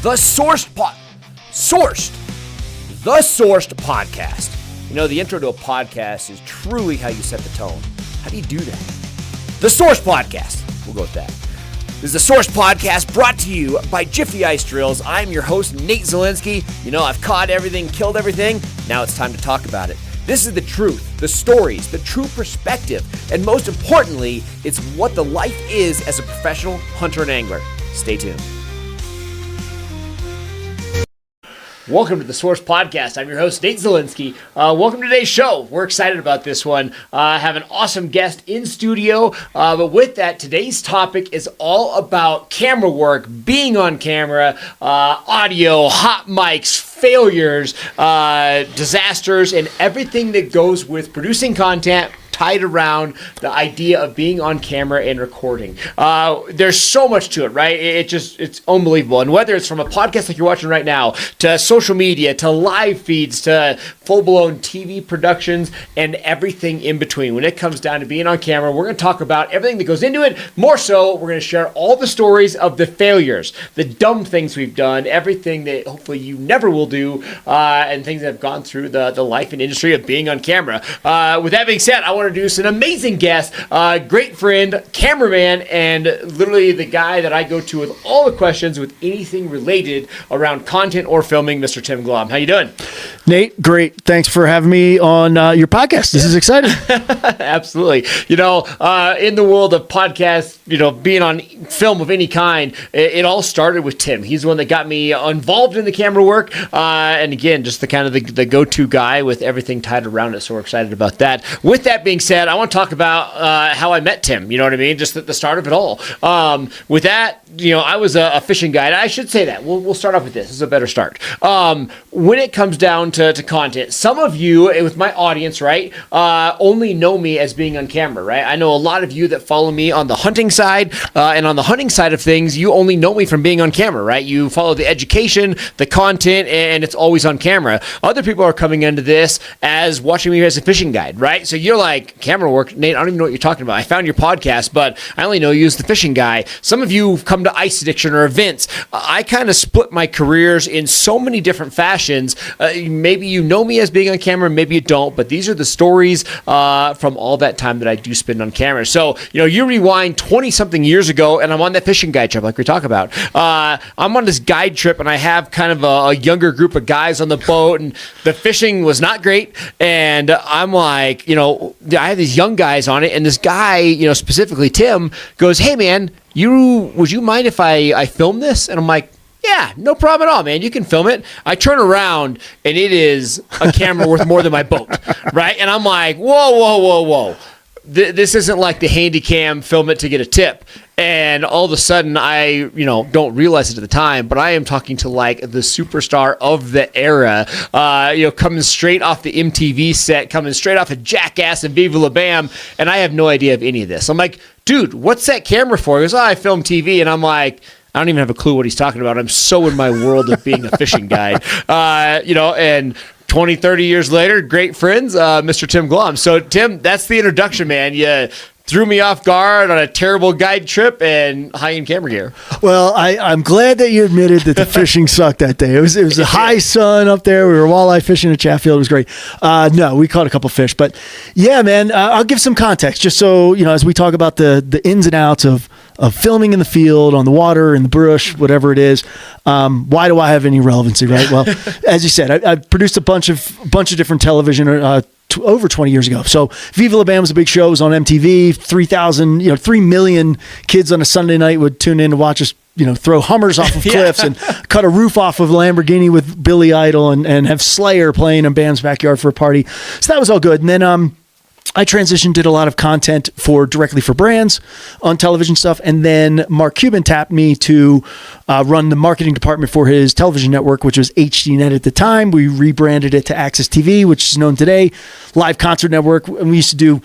The Sourced Podcast. You know, the intro to a podcast is truly how you set the tone. How do you do that? The Sourced Podcast. We'll go with that. This is the Sourced Podcast brought to you by Jiffy Ice Drills. I'm your host, Nate Zielinski. You know, I've caught everything, killed everything. Now it's time to talk about it. This is the truth, the stories, the true perspective, and most importantly, it's what the life is as a professional hunter and angler. Stay tuned. Welcome to the Source Podcast. I'm your host, Nate Zielinski. Welcome to today's show. We're excited about this one. I have an awesome guest in studio. But with that, today's topic is all about camera work, being on camera, audio, hot mics, failures, disasters, and everything that goes with producing content tied around the idea of being on camera and recording. There's so much to it, right? It's unbelievable. And whether it's from a podcast like you're watching right now, to social media, to live feeds, to full-blown TV productions, and everything in between. When it comes down to being on camera, we're going to talk about everything that goes into it. More so, we're going to share all the stories of the failures, the dumb things we've done, everything that hopefully you never will do, and things that have gone through the life and industry of being on camera. With that being said, I want to introduce an amazing guest, great friend, cameraman, and literally the guy that I go to with all the questions with anything related around content or filming, Mr. Tim Glomb. How you doing? Nate, great. Thanks for having me on your podcast. This is exciting. Absolutely. You know, in the world of podcasts, you know, being on film of any kind, it all started with Tim. He's the one that got me involved in the camera work. And again, just the kind of the go-to guy with everything tied around it. So we're excited about that. With that being said, I want to talk about how I met Tim. You know what I mean? Just at the start of it all. With that, you know, I was a fishing guide. I should say that. We'll start off with this. This is a better start. When it comes down to content, some of you with my audience, right, only know me as being on camera, right? I know a lot of you that follow me on the hunting side, and on the hunting side of things, you only know me from being on camera, right? You follow the education, the content, and it's always on camera. Other people are coming into this as watching me as a fishing guide, right? So you're like, camera work, Nate, I don't even know what you're talking about. I found your podcast, but I only know you as the fishing guy. Some of you have come to ice addiction or events. I kind of split my careers in so many different fashions. Maybe you know me as being on camera, maybe you don't, but these are the stories from all that time that I do spend on camera. So, you know, you rewind 20-something years ago, and I'm on that fishing guide trip like we talk about. I'm on this guide trip, and I have kind of a younger group of guys on the boat, and the fishing was not great, and I'm like, you know, I have these young guys on it, and this guy, you know, specifically Tim, goes, "Hey, man, would you mind if I film this?" And I'm like, "Yeah, no problem at all, man. You can film it." I turn around, and it is a camera worth more than my boat, right? And I'm like, whoa. This isn't like the Handycam, film it to get a tip. And all of a sudden, I, you know, don't realize it at the time, but I am talking to like the superstar of the era, you know, coming straight off the MTV set, coming straight off of Jackass and Viva La Bam, and I have no idea of any of this. I'm like, "Dude, what's that camera for?" He goes, "I film TV," and I'm like, I don't even have a clue what he's talking about. I'm so in my world of being a fishing guide, you know, and 20, 30 years later, great friends, Mr. Tim Glomb. So, Tim, that's the introduction, man. You threw me off guard on a terrible guide trip and high-end camera gear. Well, I'm glad that you admitted that the fishing sucked that day. It was a high sun up there. We were walleye fishing at Chatfield. It was great. No, we caught a couple fish. But, yeah, man, I'll give some context just so, you know, as we talk about the ins and outs of filming in the field, on the water, in the brush, whatever it is. Why do I have any relevancy, right? Well, as you said, I produced a bunch of different television over 20 years ago. So Viva La Bam was a big show. It was on MTV. 3 million kids on a Sunday night would tune in to watch us, you know, throw Hummers off of cliffs and cut a roof off of a Lamborghini with Billy Idol and have Slayer playing in Bam's backyard for a party. So that was all good. And then I transitioned, did a lot of content directly for brands on television stuff. And then Mark Cuban tapped me to run the marketing department for his television network, which was HDNet at the time. We rebranded it to Access TV, which is known today, live concert network. And we used to do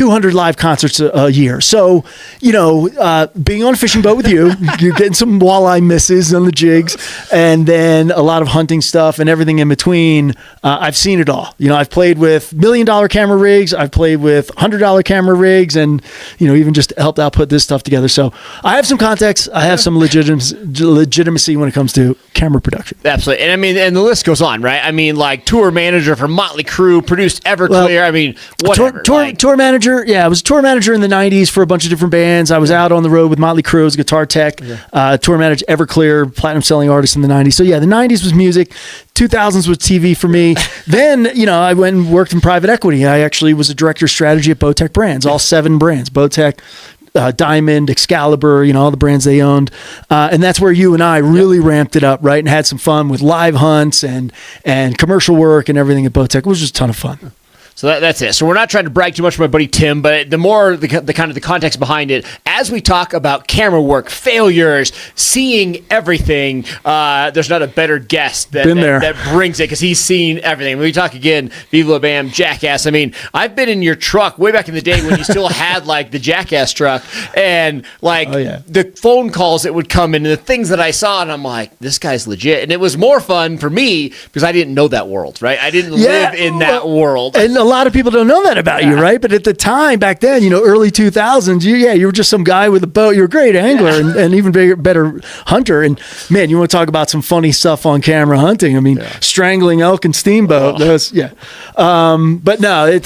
200 live concerts a year. So, being on a fishing boat with you, you're getting some walleye misses on the jigs, and then a lot of hunting stuff and everything in between. I've seen it all. I've played with $1 million camera rigs. I've played with $100 camera rigs, and, even just helped out put this stuff together. So I have some context. I have some legitimacy when it comes to camera production. Absolutely. And and the list goes on, right? Like tour manager for Motley Crue, produced Everclear. Whatever. Tour manager. Yeah, I was a tour manager in the 90s for a bunch of different bands. I was out on the road with Motley Crue as guitar tech, tour manager Everclear, platinum selling artist in the 90s. So yeah, the 90s was music. 2000s was TV for me. Then, I went and worked in private equity. I actually was a director of strategy at Bowtech Brands, all 7 brands, Bowtech, Diamond, Excalibur, all the brands they owned. And that's where you and I really ramped it up, right? And had some fun with live hunts and commercial work and everything at Bowtech. It was just a ton of fun. So that's it. So we're not trying to brag too much for my buddy Tim, but the more the kind of the context behind it, as we talk about camera work, failures, seeing everything, there's not a better guest that brings it, because he's seen everything. When we talk again, Viva La Bam, Jackass. I've been in your truck way back in the day when you still had the Jackass truck, and the phone calls that would come in and the things that I saw, and I'm like, this guy's legit. And it was more fun for me because I didn't know that world, right? I didn't live in that world. And a lot of people don't know that about you, right? But at the time, back then, early 2000s, you were just some guy with a boat. You're a great angler and even better hunter. And man, you want to talk about some funny stuff on camera hunting? Strangling elk and steamboat. But no,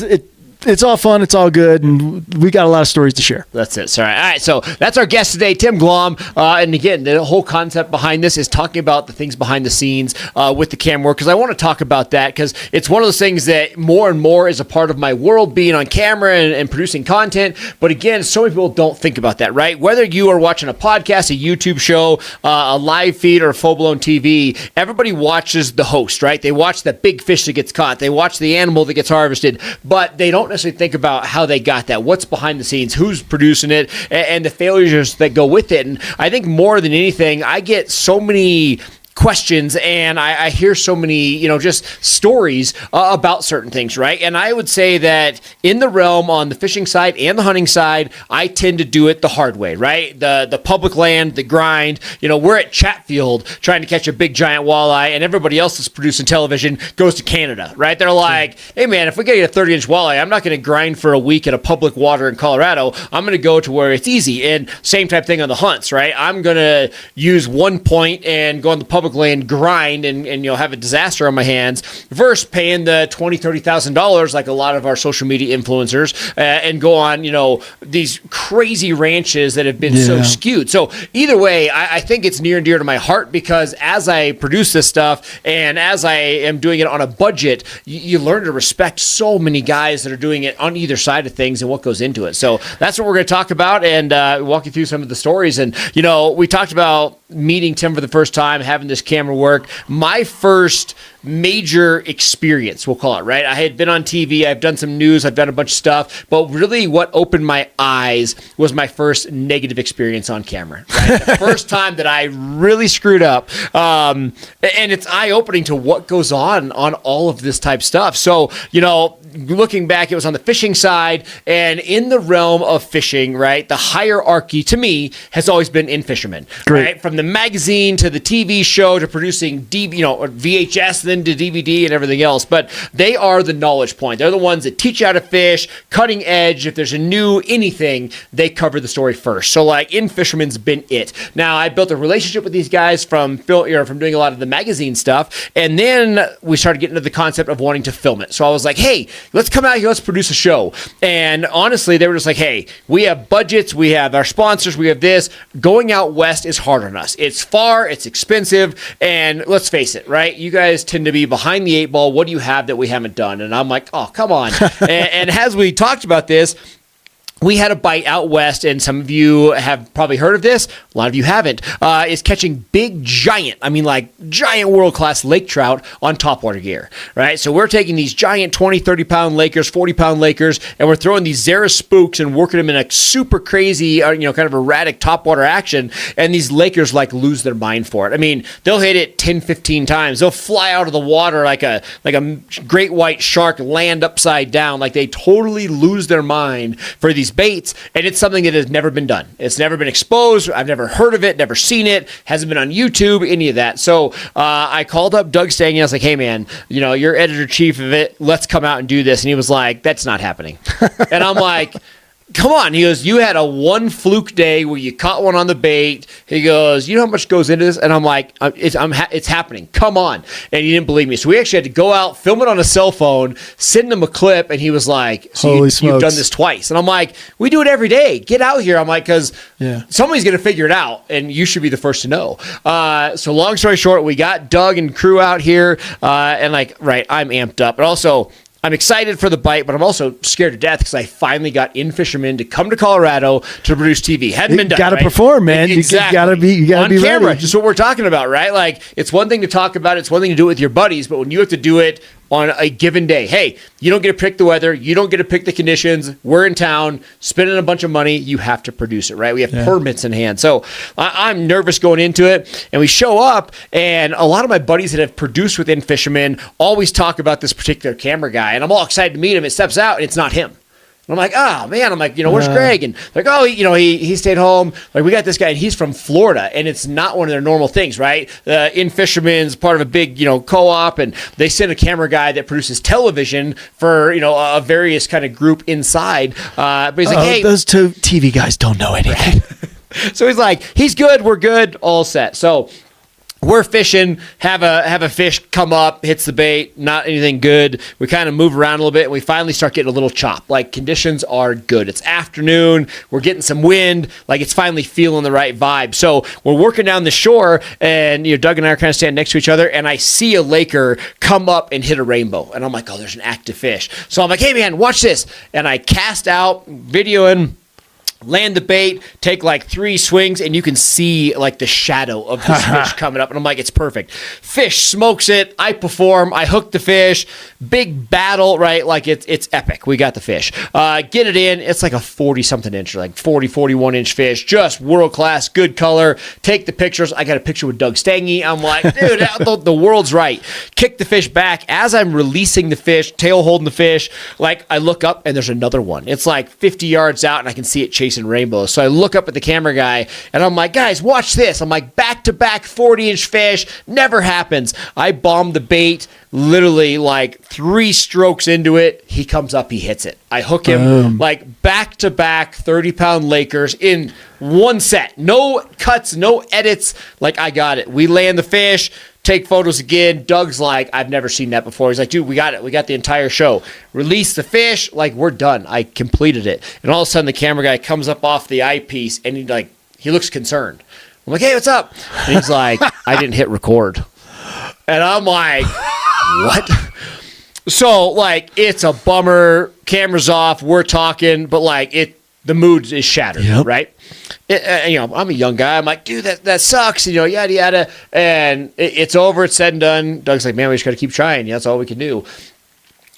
it's all fun. It's all good. And we got a lot of stories to share. That's it. All right. So that's our guest today, Tim Glomb. And again, the whole concept behind this is talking about the things behind the scenes with the camera work, because I want to talk about that, because it's one of those things that more and more is a part of my world, being on camera and producing content. But again, so many people don't think about that, right? Whether you are watching a podcast, a YouTube show, a live feed, or a full-blown TV, everybody watches the host, right? They watch the big fish that gets caught. They watch the animal that gets harvested, but they don't necessarily think about how they got that, what's behind the scenes, who's producing it, and the failures that go with it. And I think more than anything, I get so many questions, and I hear so many, just stories about certain things, right? And I would say that in the realm on the fishing side and the hunting side, I tend to do it the hard way, right? The public land, the grind. We're at Chatfield trying to catch a big giant walleye, and everybody else that's producing television goes to Canada, right? They're like, hey man, if we get a 30-inch walleye, I'm not going to grind for a week at a public water in Colorado. I'm going to go to where it's easy. And same type thing on the hunts, right? I'm going to use one point and go on the public land, grind, and have a disaster on my hands, versus paying the $20,000-$30,000 like a lot of our social media influencers and go on these crazy ranches that have been so skewed. So either way, I think it's near and dear to my heart, because as I produce this stuff and as I am doing it on a budget, you learn to respect so many guys that are doing it on either side of things and what goes into it. So that's what we're going to talk about and walk you through some of the stories. And we talked about meeting Tim for the first time, having this camera work. My first major experience, we'll call it, right? I had been on TV, I've done some news, I've done a bunch of stuff, but really what opened my eyes was my first negative experience on camera, right? The first time that I really screwed up. And it's eye-opening to what goes on all of this type stuff. So, looking back, it was on the fishing side, and in the realm of fishing, right, the hierarchy to me has always been in fishermen, right? From the magazine to the TV show to producing VHS, then to DVD and everything else. But they are the knowledge point. They're the ones that teach you how to fish, cutting edge. If there's a new anything, they cover the story first. So in fisherman's been it. Now I built a relationship with these guys from doing a lot of the magazine stuff, and then we started getting into the concept of wanting to film it. So I was like, hey, let's come out here, let's produce a show. And honestly, they were just like, hey, we have budgets, we have our sponsors, we have this. Going out west is hard on us. It's far, it's expensive, and let's face it, right? You guys tend to be behind the 8 ball. What do you have that we haven't done? And I'm like, oh, come on. and as we talked about this, we had a bite out west, and some of you have probably heard of this. A lot of you haven't. Is catching giant world-class lake trout on topwater gear, right? So we're taking these giant 20, 30-pound Lakers, 40-pound Lakers, and we're throwing these Zara spooks and working them in a super crazy, kind of erratic topwater action, and these Lakers, lose their mind for it. I mean, they'll hit it 10, 15 times. They'll fly out of the water like a great white shark, land upside down. Like, they totally lose their mind for these baits, and it's something that has never been done. It's never been exposed. I've never heard of it, never seen it, hasn't been on YouTube, any of that. So I called up Doug Stange, and I was like, hey man, you're editor-chief of it, let's come out and do this. And he was like, that's not happening. And I'm like, come on. He goes, you had a one fluke day where you caught one on the bait. He goes, you know how much goes into this? And I'm like, it's happening. Come on. And he didn't believe me. So we actually had to go out, film it on a cell phone, send him a clip. And he was like, so you've done this twice. And I'm like, we do it every day. Get out here. I'm like, because somebody's going to figure it out, and you should be the first to know. So long story short, we got Doug and crew out here. I'm amped up. But also, I'm excited for the bite, but I'm also scared to death because I finally got In-Fisherman to come to Colorado to produce TV. Hadn't been done. You got to perform, man. Exactly. You got to be camera. ready. Just what we're talking about, right? Like, it's one thing to talk about it. It's one thing to do it with your buddies, but when you have to do it on a given day, hey, you don't get to pick the weather. You don't get to pick the conditions. We're in town spending a bunch of money. You have to produce it, right? We have permits in hand. So I'm nervous going into it. And we show up, and a lot of my buddies that have produced with In-Fisherman always talk about this particular camera guy. And I'm all excited to meet him. It steps out, and it's not him. And I'm like, oh, man. I'm like, where's Greg? And like, oh, he stayed home. Like, we got this guy, and he's from Florida, and it's not one of their normal things, right? In-Fisherman's part of a big, co-op, and they send a camera guy that produces television for, a various kind of group inside. But he's like, hey. Those two TV guys don't know anything. So he's like, he's good. We're good. All set. So we're fishing, have a fish come up, hits the bait, not anything good. We kind of move around a little bit, and we finally start getting a little chop. Like, conditions are good. It's afternoon. We're getting some wind. Like, it's finally feeling the right vibe. So we're working down the shore, and Doug and I are kind of standing next to each other, and I see a Laker come up and hit a rainbow. And I'm like, oh, there's an active fish. So I'm like, hey, man, watch this. And I cast out, videoing, land the bait, take 3 swings, and you can see the shadow of this fish coming up. And I'm like, it's perfect. Fish smokes it. I perform. I hook the fish. Big battle, right? Like, it's epic. We got the fish. Get it in. It's like a 40-something inch, 40, 41-inch fish. Just world-class, good color. Take the pictures. I got a picture with Doug Stange. I'm like, dude, the world's right. Kick the fish back. As I'm releasing the fish, tail holding the fish, I look up, and there's another one. It's 50 yards out, and I can see it chasing rainbows. So I look up at the camera guy, and I'm like, guys, watch this. I'm like, back-to-back 40-inch fish. Never happens. I bomb the bait, literally 3 strokes into it. He comes up, he hits it. I hook him back-to-back 30-pound Lakers in one set. No cuts, no edits. I got it. We land the fish, take photos again. Doug's like, I've never seen that before. He's like, dude, we got it. We got the entire show. Release the fish. We're done. I completed it. And all of a sudden, the camera guy comes up off the eyepiece, and he looks concerned. I'm like, hey, what's up? And he's like, I didn't hit record. And I'm like, what? So, it's a bummer. Camera's off. We're talking, but the mood is shattered, right? I'm a young guy. I'm like, dude, that sucks, yada, yada. And it's over. It's said and done. Doug's like, man, we just got to keep trying. That's all we can do.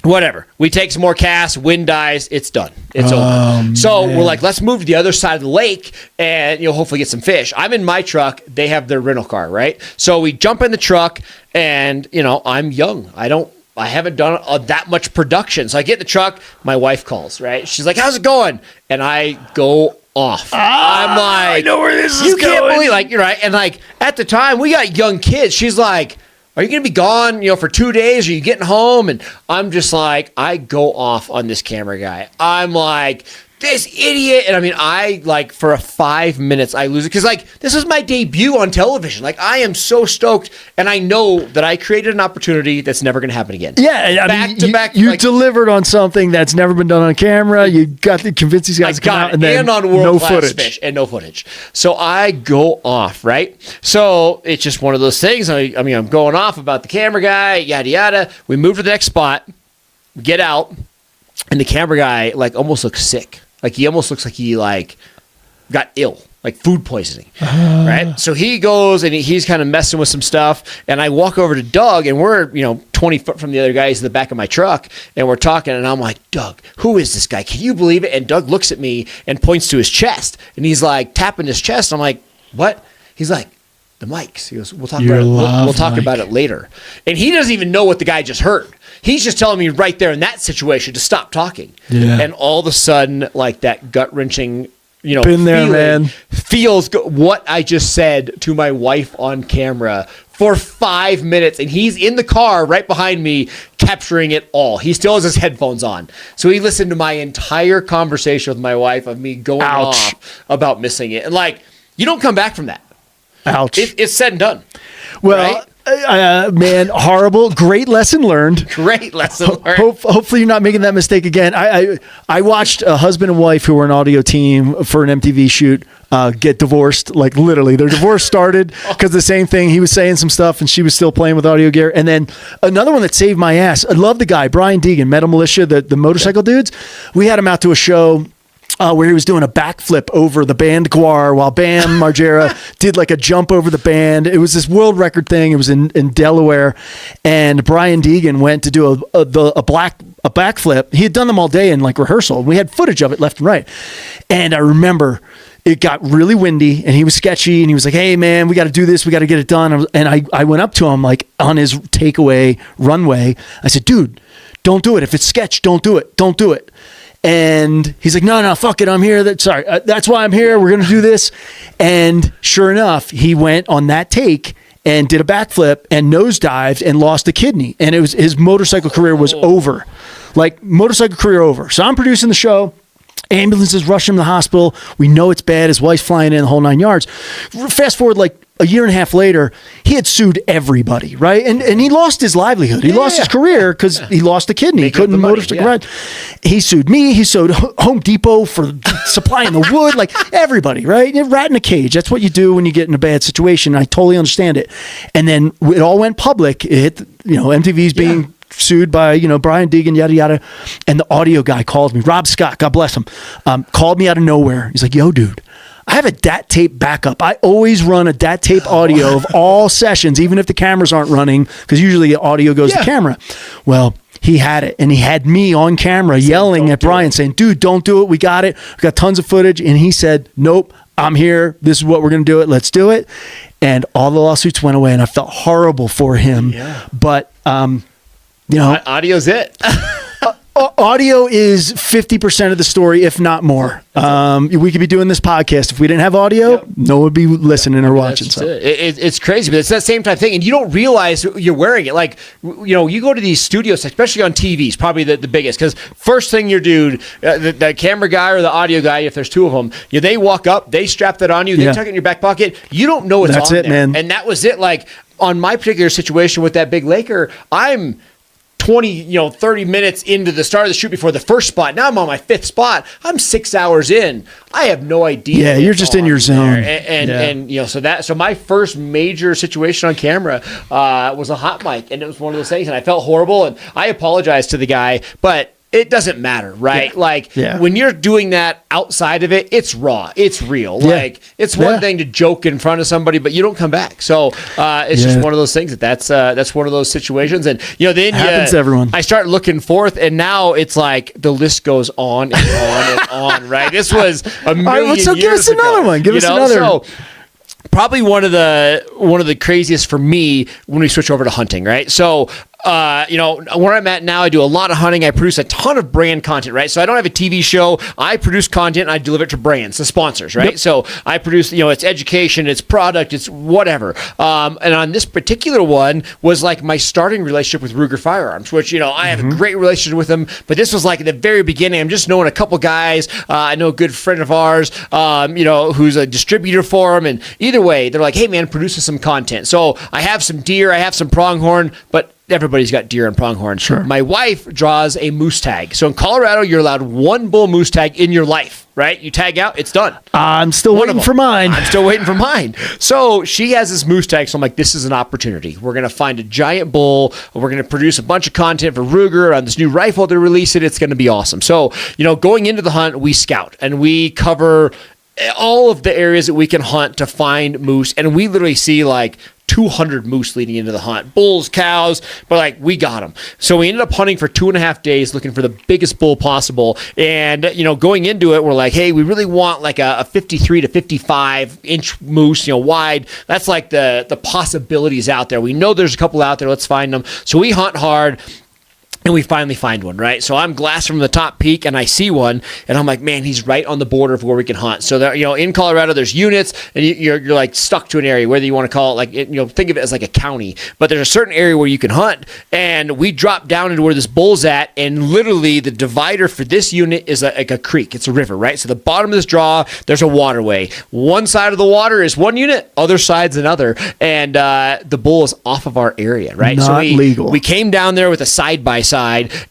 Whatever. We take some more casts. Wind dies. It's done. It's over. So we're like, let's move to the other side of the lake and, hopefully get some fish. I'm in my truck. They have their rental car, right? So we jump in the truck, and, I'm young. I haven't done that much production. So I get in the truck. My wife calls, right? She's like, how's it going? And I go off. I'm like, I know where this is going. You can't believe, you're right. And at the time, we got young kids. She's like, are you going to be gone, for 2 days? Are you getting home? And I'm just like, I go off on this camera guy. I'm like, this idiot. And I mean, for 5 minutes, I lose it. Because, this is my debut on television. I am so stoked. And I know that I created an opportunity that's never going to happen again. Yeah. Back to back. You delivered on something that's never been done on camera. You got to convince these guys to come out. And then on world-class fish and no footage. So I go off, right? So it's just one of those things. I'm going off about the camera guy, yada, yada. We move to the next spot, get out. And the camera guy, almost looks sick. Like he almost looks like he like got ill, like food poisoning, right? So he goes and he's kind of messing with some stuff, and I walk over to Doug, and we're 20 foot from the other guy. He's in the back of my truck, and we're talking, and I'm like, Doug, who is this guy? Can you believe it? And Doug looks at me and points to his chest, and he's like tapping his chest. I'm like, what? He's like, the mics. He goes, we'll talk about it. We'll talk about it later. And he doesn't even know what the guy just heard. He's just telling me right there in that situation to stop talking. Yeah. And all of a sudden, like that gut wrenching, been there, man. Feels what I just said to my wife on camera for 5 minutes, and he's in the car right behind me capturing it all. He still has his headphones on. So he listened to my entire conversation with my wife of me going off about missing it. And like, you don't come back from that. Ouch. It's said and done. Well, right? Man, horrible. Great lesson learned. Great lesson learned. Hopefully you're not making that mistake again. I watched a husband and wife who were an audio team for an MTV shoot get divorced. Like literally, their divorce started because the same thing. He was saying some stuff and she was still playing with audio gear. And then another one that saved my ass. I love the guy, Brian Deegan, Metal Militia, the motorcycle dudes. We had him out to a show where he was doing a backflip over the band Guar while Bam Margera did like a jump over the band. It was this world record thing. It was in Delaware, and Brian Deegan went to do a backflip. He had done them all day in like rehearsal. We had footage of it left and right, and I remember it got really windy and he was sketchy and he was like, hey man, we got to do this. We got to get it done. And I went up to him like on his takeaway runway. I said, dude, don't do it. If it's sketch, don't do it. Don't do it. And he's like, no, fuck it. I'm here. That's why I'm here. We're going to do this. And sure enough, he went on that take and did a backflip and nosedived and lost a kidney. And his motorcycle career was over. Like motorcycle career over. So I'm producing the show. Ambulances rush him to the hospital. We know it's bad. His wife's flying in, the whole 9 yards. Fast forward like a year and a half later, he had sued everybody, right? And he lost his livelihood. He lost his career because he lost a kidney. He couldn't motorcycle ride. He sued me. He sued Home Depot for supplying the wood, like everybody, right? Rat in a cage. That's what you do when you get in a bad situation. I totally understand it. And then it all went public. It hit, MTV's being sued by, Brian Deegan, yada, yada. And the audio guy called me. Rob Scott, God bless him, called me out of nowhere. He's like, yo, dude, I have a DAT tape backup. I always run a DAT tape audio of all sessions, even if the cameras aren't running, because usually the audio goes to camera. Well, he had it, and he had me on camera yelling at Brian, saying, dude, don't do it. We got it. We got tons of footage. And he said, nope, I'm here. This is what we're going to do it. Let's do it. And all the lawsuits went away, and I felt horrible for him. Yeah. But, audio's it. Audio is 50% of the story, if not more. We could be doing this podcast. If we didn't have audio, no one would be listening or watching. So it's crazy, but it's that same type thing. And you don't realize you're wearing it. Like, you go to these studios, especially on TVs, probably the biggest, because first thing your dude, the camera guy or the audio guy, if there's two of them, they walk up, they strap that on you, they tuck it in your back pocket. You don't know it's on there. That's it, man. And that was it. Like, on my particular situation with that big Laker, I'm 20, 30 minutes into the start of the shoot before the first spot. Now I'm on my fifth spot. I'm 6 hours in. I have no idea. Yeah, you're just in your zone. So my first major situation on camera was a hot mic, and it was one of those things, and I felt horrible, and I apologized to the guy, but it doesn't matter, right? When you're doing that outside of it, it's raw, it's real. Like, it's one thing to joke in front of somebody, but you don't come back. So it's just one of those things that's one of those situations. And then happens to everyone. I start looking forth, and now it's like the list goes on and on and on. Right? This was a million years ago. Give us another one. Give us another. So, probably one of the craziest for me when we switch over to hunting, right? So, where I'm at now, I do a lot of hunting. I produce a ton of brand content, right? So I don't have a TV show. I produce content and I deliver it to brands, the sponsors, right? Yep. So I produce, it's education, it's product, it's whatever. And on this particular one was like my starting relationship with Ruger Firearms, which, I have a great relationship with them, but this was like at the very beginning. I'm just knowing a couple guys. I know a good friend of ours, who's a distributor for them. And either way, they're like, hey man, produce us some content. So I have some deer, I have some pronghorn, but everybody's got deer and pronghorn. Sure. My wife draws a moose tag. So in Colorado, you're allowed one bull moose tag in your life, right? You tag out, it's done. I'm still waiting for mine. I'm still waiting for mine. So she has this moose tag. So I'm like, this is an opportunity. We're going to find a giant bull. We're going to produce a bunch of content for Ruger on this new rifle to release it. It's going to be awesome. So, going into the hunt, we scout and we cover all of the areas that we can hunt to find moose. And we literally see like 200 moose leading into the hunt, bulls, cows, but like we got them. So we ended up hunting for 2.5 days looking for the biggest bull possible. And, going into it, we're like, hey, we really want like a 53 to 55 inch moose, wide. That's like the possibilities out there. We know there's a couple out there. Let's find them. So we hunt hard. And we finally find one, right? So I'm glassed from the top peak, and I see one, and I'm like, man, he's right on the border of where we can hunt. So, in Colorado, there's units, and you're like stuck to an area, whether you want to call it think of it as like a county. But there's a certain area where you can hunt, and we drop down into where this bull's at, and literally the divider for this unit is like a creek. It's a river, right? So the bottom of this draw, there's a waterway. One side of the water is one unit, other side's another, and the bull is off of our area, right? Not legal. We came down there with a side-by-side,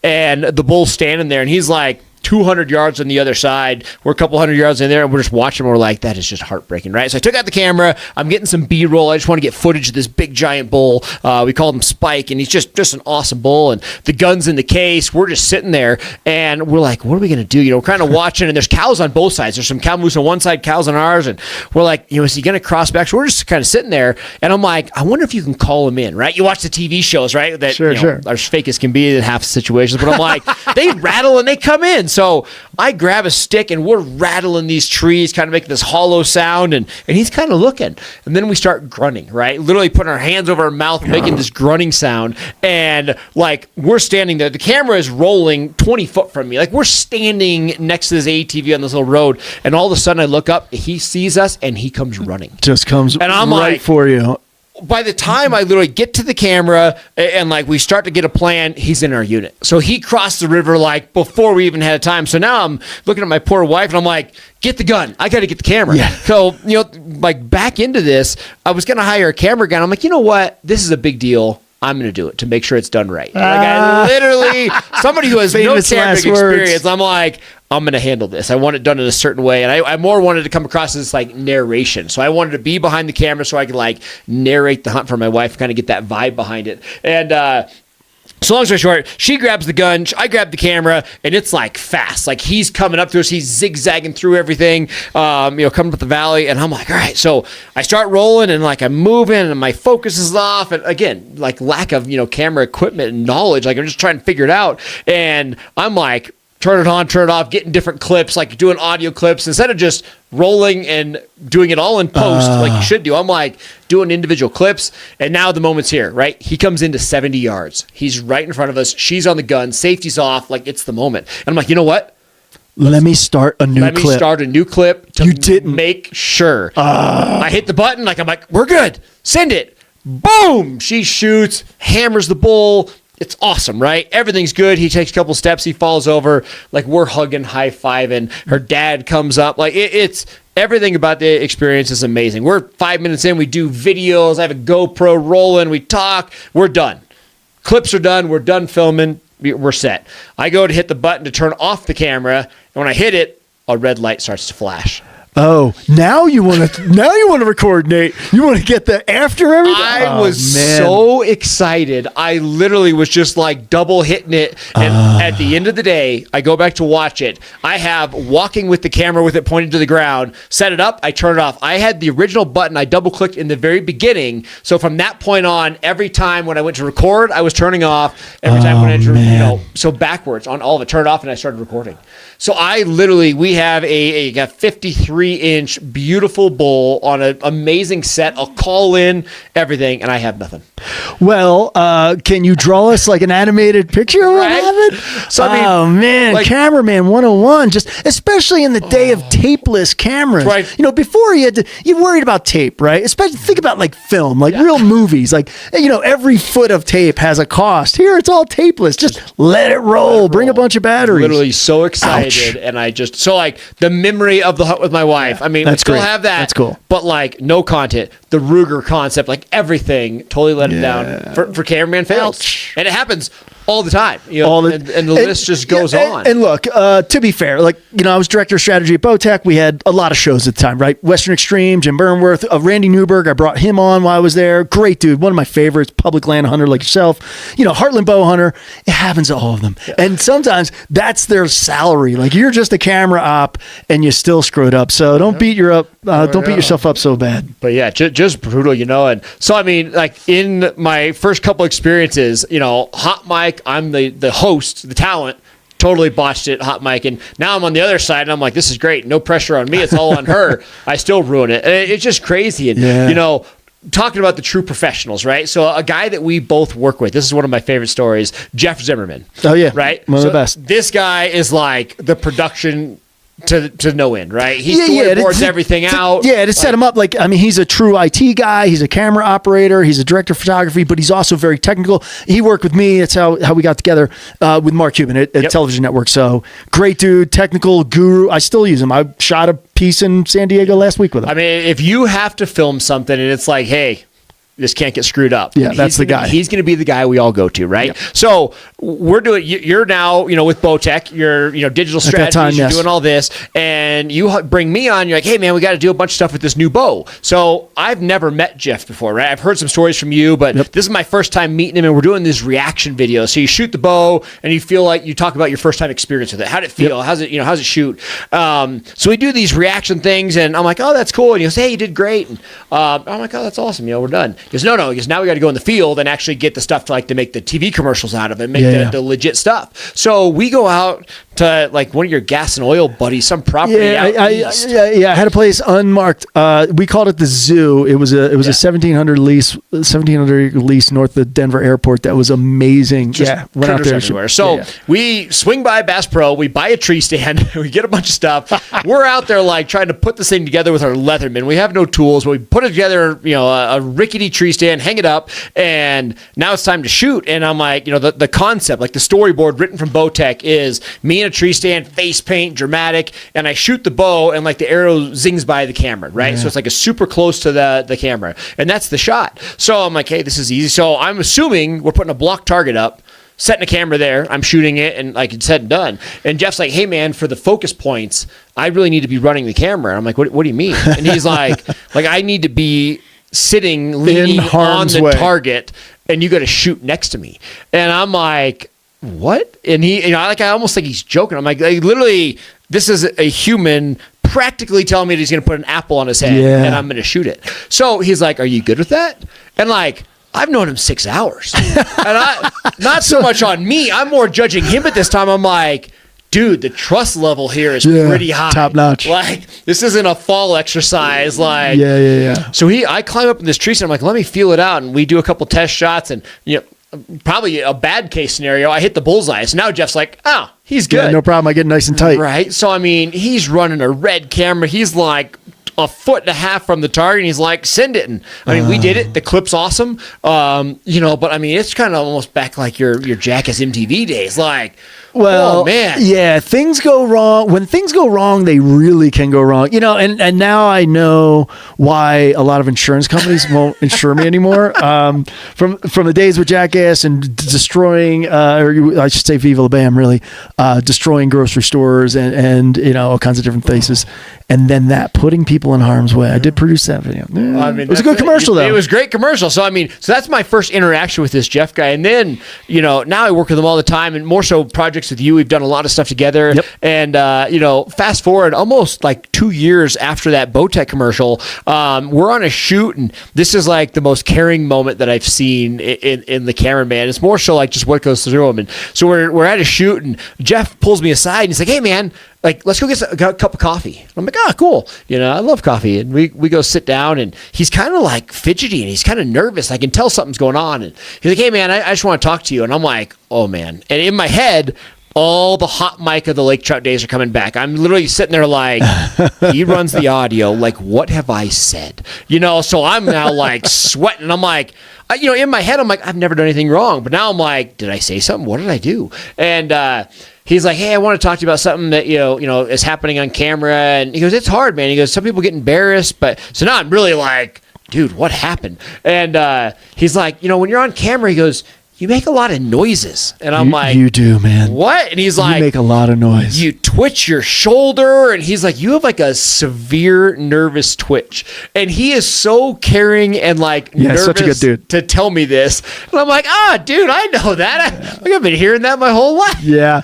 and the bull's standing there, and he's like 200 yards on the other side. We're a couple hundred yards in there, and we're just watching. We're like, that is just heartbreaking, right? So I took out the camera. I'm getting some B-roll. I just want to get footage of this big giant bull. We called him Spike, and he's just an awesome bull. And the gun's in the case. We're just sitting there, and we're like, what are we going to do? We're kind of watching, and there's cows on both sides. There's some cow moose on one side, cows on ours, and we're like, is he going to cross back? So we're just kind of sitting there, and I'm like, I wonder if you can call him in, right? You watch the TV shows, right? That sure. Are as fake as can be in half situations, but I'm like, they rattle and they come in. So I grab a stick and we're rattling these trees, kind of making this hollow sound, and he's kind of looking. And then we start grunting, right? Literally putting our hands over our mouth, making this grunting sound. And like we're standing there. The camera is rolling 20 foot from me. Like we're standing next to this ATV on this little road. And all of a sudden I look up, he sees us and he comes running. Just comes and I'm right like, for you. By the time I literally get to the camera and like we start to get a plan, he's in our unit. So he crossed the river like before we even had time. So now I'm looking at my poor wife and I'm like, get the gun. I got to get the camera. Yeah. So, like back into this, I was going to hire a camera guy. I'm like, you know what? This is a big deal. I'm going to do it to make sure it's done right. Like I literally, somebody who has no camping experience, I'm like, I'm going to handle this. I want it done in a certain way. And I more wanted to come across as like narration. So I wanted to be behind the camera so I could like narrate the hunt for my wife, kind of get that vibe behind it. And, so long story short, she grabs the gun, I grab the camera, and it's like fast. Like he's coming up to us, he's zigzagging through everything, coming up the valley, and I'm like, all right. So I start rolling, and like I'm moving, and my focus is off, and again, like lack of camera equipment and knowledge. Like I'm just trying to figure it out, and I'm like, turn it on, turn it off, getting different clips, like doing audio clips instead of just rolling and doing it all in post like you should do. I'm like doing individual clips, and now the moment's here, right? He comes into 70 yards. He's right in front of us. She's on the gun. Safety's off. Like it's the moment. And I'm like, you know what? Let me start a new clip. Let me start a new clip to make sure. I hit the button. Like I'm like, we're good. Send it. Boom. She shoots, hammers the bull. It's awesome, right? Everything's good. He takes a couple steps. He falls over. Like we're hugging, high-fiving. Her dad comes up. Like it's everything about the experience is amazing. We're 5 minutes in. We do videos. I have a GoPro rolling. We talk. We're done. Clips are done. We're done filming. We're set. I go to hit the button to turn off the camera, and when I hit it, a red light starts to flash. Oh, now you want to record, Nate. You want to get the after everything. I was so excited. I literally was just like double hitting it. And at the end of the day, I go back to watch it. I have walking with the camera with it pointed to the ground, set it up, I turn it off. I had the original button I double clicked in the very beginning. So from that point on, every time when I went to record, I was turning off. Every time when I entered, so backwards on all of it, turned off and I started recording. So we have a 53-inch beautiful bull on an amazing set. I'll call in everything, and I have nothing. Well, can you draw us like an animated picture of what happened? So, I mean, like, cameraman 101, just especially in the day of tapeless cameras. Right. Before you worried about tape, right? Especially think about like film, like real movies. Like, every foot of tape has a cost. Here, it's all tapeless. Just let it roll. Bring a bunch of batteries. Literally so excited. Ouch. And the memory of the hunt with my wife, wife. I mean, That's we still great. have that. That's cool. But like no content, the Ruger concept, like everything totally let it down for cameraman fails. Ouch. And it happens all the time. You know, and the list just goes on. And look, to be fair, like, you know, I was director of strategy at Bowtech. We had a lot of shows at the time, right? Western Extreme, Jim Burnworth, Randy Newberg. I brought him on while I was there. Great dude. One of my favorites, public land hunter like yourself. You know, Heartland bow hunter. It happens to all of them. Yeah. And sometimes that's their salary. Like, you're just a camera op and you still screwed up. So don't beat yourself up so bad. But yeah, just brutal, you know. And so, I mean, like in my first couple experiences, you know, hot mic, I'm the host, the talent, totally botched it, hot mic. And now I'm on the other side and I'm like, this is great. No pressure on me. It's all on her. I still ruin it. And it's just crazy. And, you know, talking about the true professionals, right? So a guy that we both work with, this is one of my favorite stories, Jeff Zimmerman. Oh, yeah. Right? One of the best. This guy is like the production to no end, right? He storyboards everything out. Yeah, to set him up. Like, I mean, he's a true IT guy. He's a camera operator. He's a director of photography, but he's also very technical. He worked with me. That's how we got together with Mark Cuban at Television Network. So great dude, technical guru. I still use him. I shot a piece in San Diego last week with him. I mean, if you have to film something and it's like, hey, this can't get screwed up. Yeah, that's the guy. He's going to be the guy we all go to, right? Yep. So we're doing. You're now, you know, with Bowtech. You're, you know, digital strategies. You're doing all this, and you bring me on. You're like, hey man, we got to do a bunch of stuff with this new bow. So I've never met Jeff before, right? I've heard some stories from you, but this is my first time meeting him, and we're doing this reaction video. So you shoot the bow, and you feel like you talk about your first time experience with it. How did it feel? How's it? You know, how's it shoot? So we do these reaction things, and I'm like, oh, that's cool. And he goes, hey, you did great. And I'm like, oh, that's awesome. You know, we're done. He goes, no. He goes, now we got to go in the field and actually get the stuff to make the TV commercials out of it, make the legit stuff. So we go out to like one of your gas and oil buddies, some property east. I had a place unmarked. We called it the Zoo. It was a 1700 lease north of the Denver airport. That was amazing. Just went out there everywhere. So we swing by Bass Pro. We buy a tree stand. We get a bunch of stuff. We're out there like trying to put this thing together with our Leatherman. We have no tools, but we put it together. You know, a rickety tree stand. Hang it up, and now it's time to shoot. And I'm like, you know, the concept, like the storyboard written from Bowtech is me in a tree stand, face paint, dramatic, and I shoot the bow, and like the arrow zings by the camera, right? Yeah. So it's like a super close to the camera, and that's the shot. So I'm like, hey, this is easy. So I'm assuming we're putting a block target up, setting a camera there, I'm shooting it, and like it's said and done. And Jeff's like, hey man, for the focus points, I really need to be running the camera. And I'm like, what do you mean? And he's like I need to be sitting leaning on the target, and you got to shoot next to me. And I'm like, what? And he, you know, I almost think he's joking. I'm like literally, this is a human practically telling me that he's going to put an apple on his head and I'm going to shoot it. So he's like, are you good with that? And like, I've known him 6 hours, and not so much on me. I'm more judging him at this time. I'm like, dude, the trust level here is pretty high. Top notch. Like, this isn't a fall exercise. Like, So I climb up in this tree stand. I'm like, let me feel it out. And we do a couple test shots, and, you know, probably a bad case scenario, I hit the bullseye. So now Jeff's like, oh, he's good. Yeah, no problem. I get nice and tight. Right. So, I mean, he's running a red camera. He's like a foot and a half from the target, and he's like, send it. And I mean, we did it. The clip's awesome. You know, but I mean, it's kind of almost back like your Jackass MTV days. Like, well, oh, man. Yeah, things go wrong. When things go wrong, they really can go wrong. You know, and now I know why a lot of insurance companies won't insure me anymore. From the days with Jackass and destroying, or I should say Viva La Bam, really, destroying grocery stores and you know, all kinds of different places. And then that putting people in harm's way. I did produce that video. I mean, it was a good commercial, though. It was a great commercial. So, I mean, that's my first interaction with this Jeff guy. And then, you know, now I work with him all the time, and more so projects with you. We've done a lot of stuff together. Yep. And, you know, fast forward almost like 2 years after that Bowtech commercial, we're on a shoot, and this is like the most caring moment that I've seen in the cameraman. It's more so like just what goes through him. And so we're at a shoot, and Jeff pulls me aside, and he's like, hey, man, like, let's go get a cup of coffee. I'm like, cool. You know, I love coffee. And we go sit down, and he's kind of like fidgety, and he's kind of nervous. I can tell something's going on. And he's like, hey, man, I just want to talk to you. And I'm like, oh, man. And in my head, all the hot mic of the lake trout days are coming back. I'm literally sitting there like, he runs the audio. Like, what have I said? So I'm now like sweating. I'm like, in my head, I'm like, I've never done anything wrong. But now I'm like, did I say something? What did I do? And he's like, hey, I want to talk to you about something that, is happening on camera. And he goes, it's hard, man. He goes, some people get embarrassed. But so now I'm really like, dude, what happened? And he's like, when you're on camera, he goes, you make a lot of noises. And I'm like, you do, man. What? And he's like, you make a lot of noise. You twitch your shoulder. And he's like, you have like a severe nervous twitch. And he is so caring and like nervous such a good dude to tell me this. And I'm like, dude, I know that. I've been hearing that my whole life. Yeah.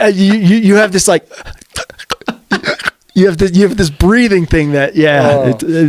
You have this like... You have this breathing thing that,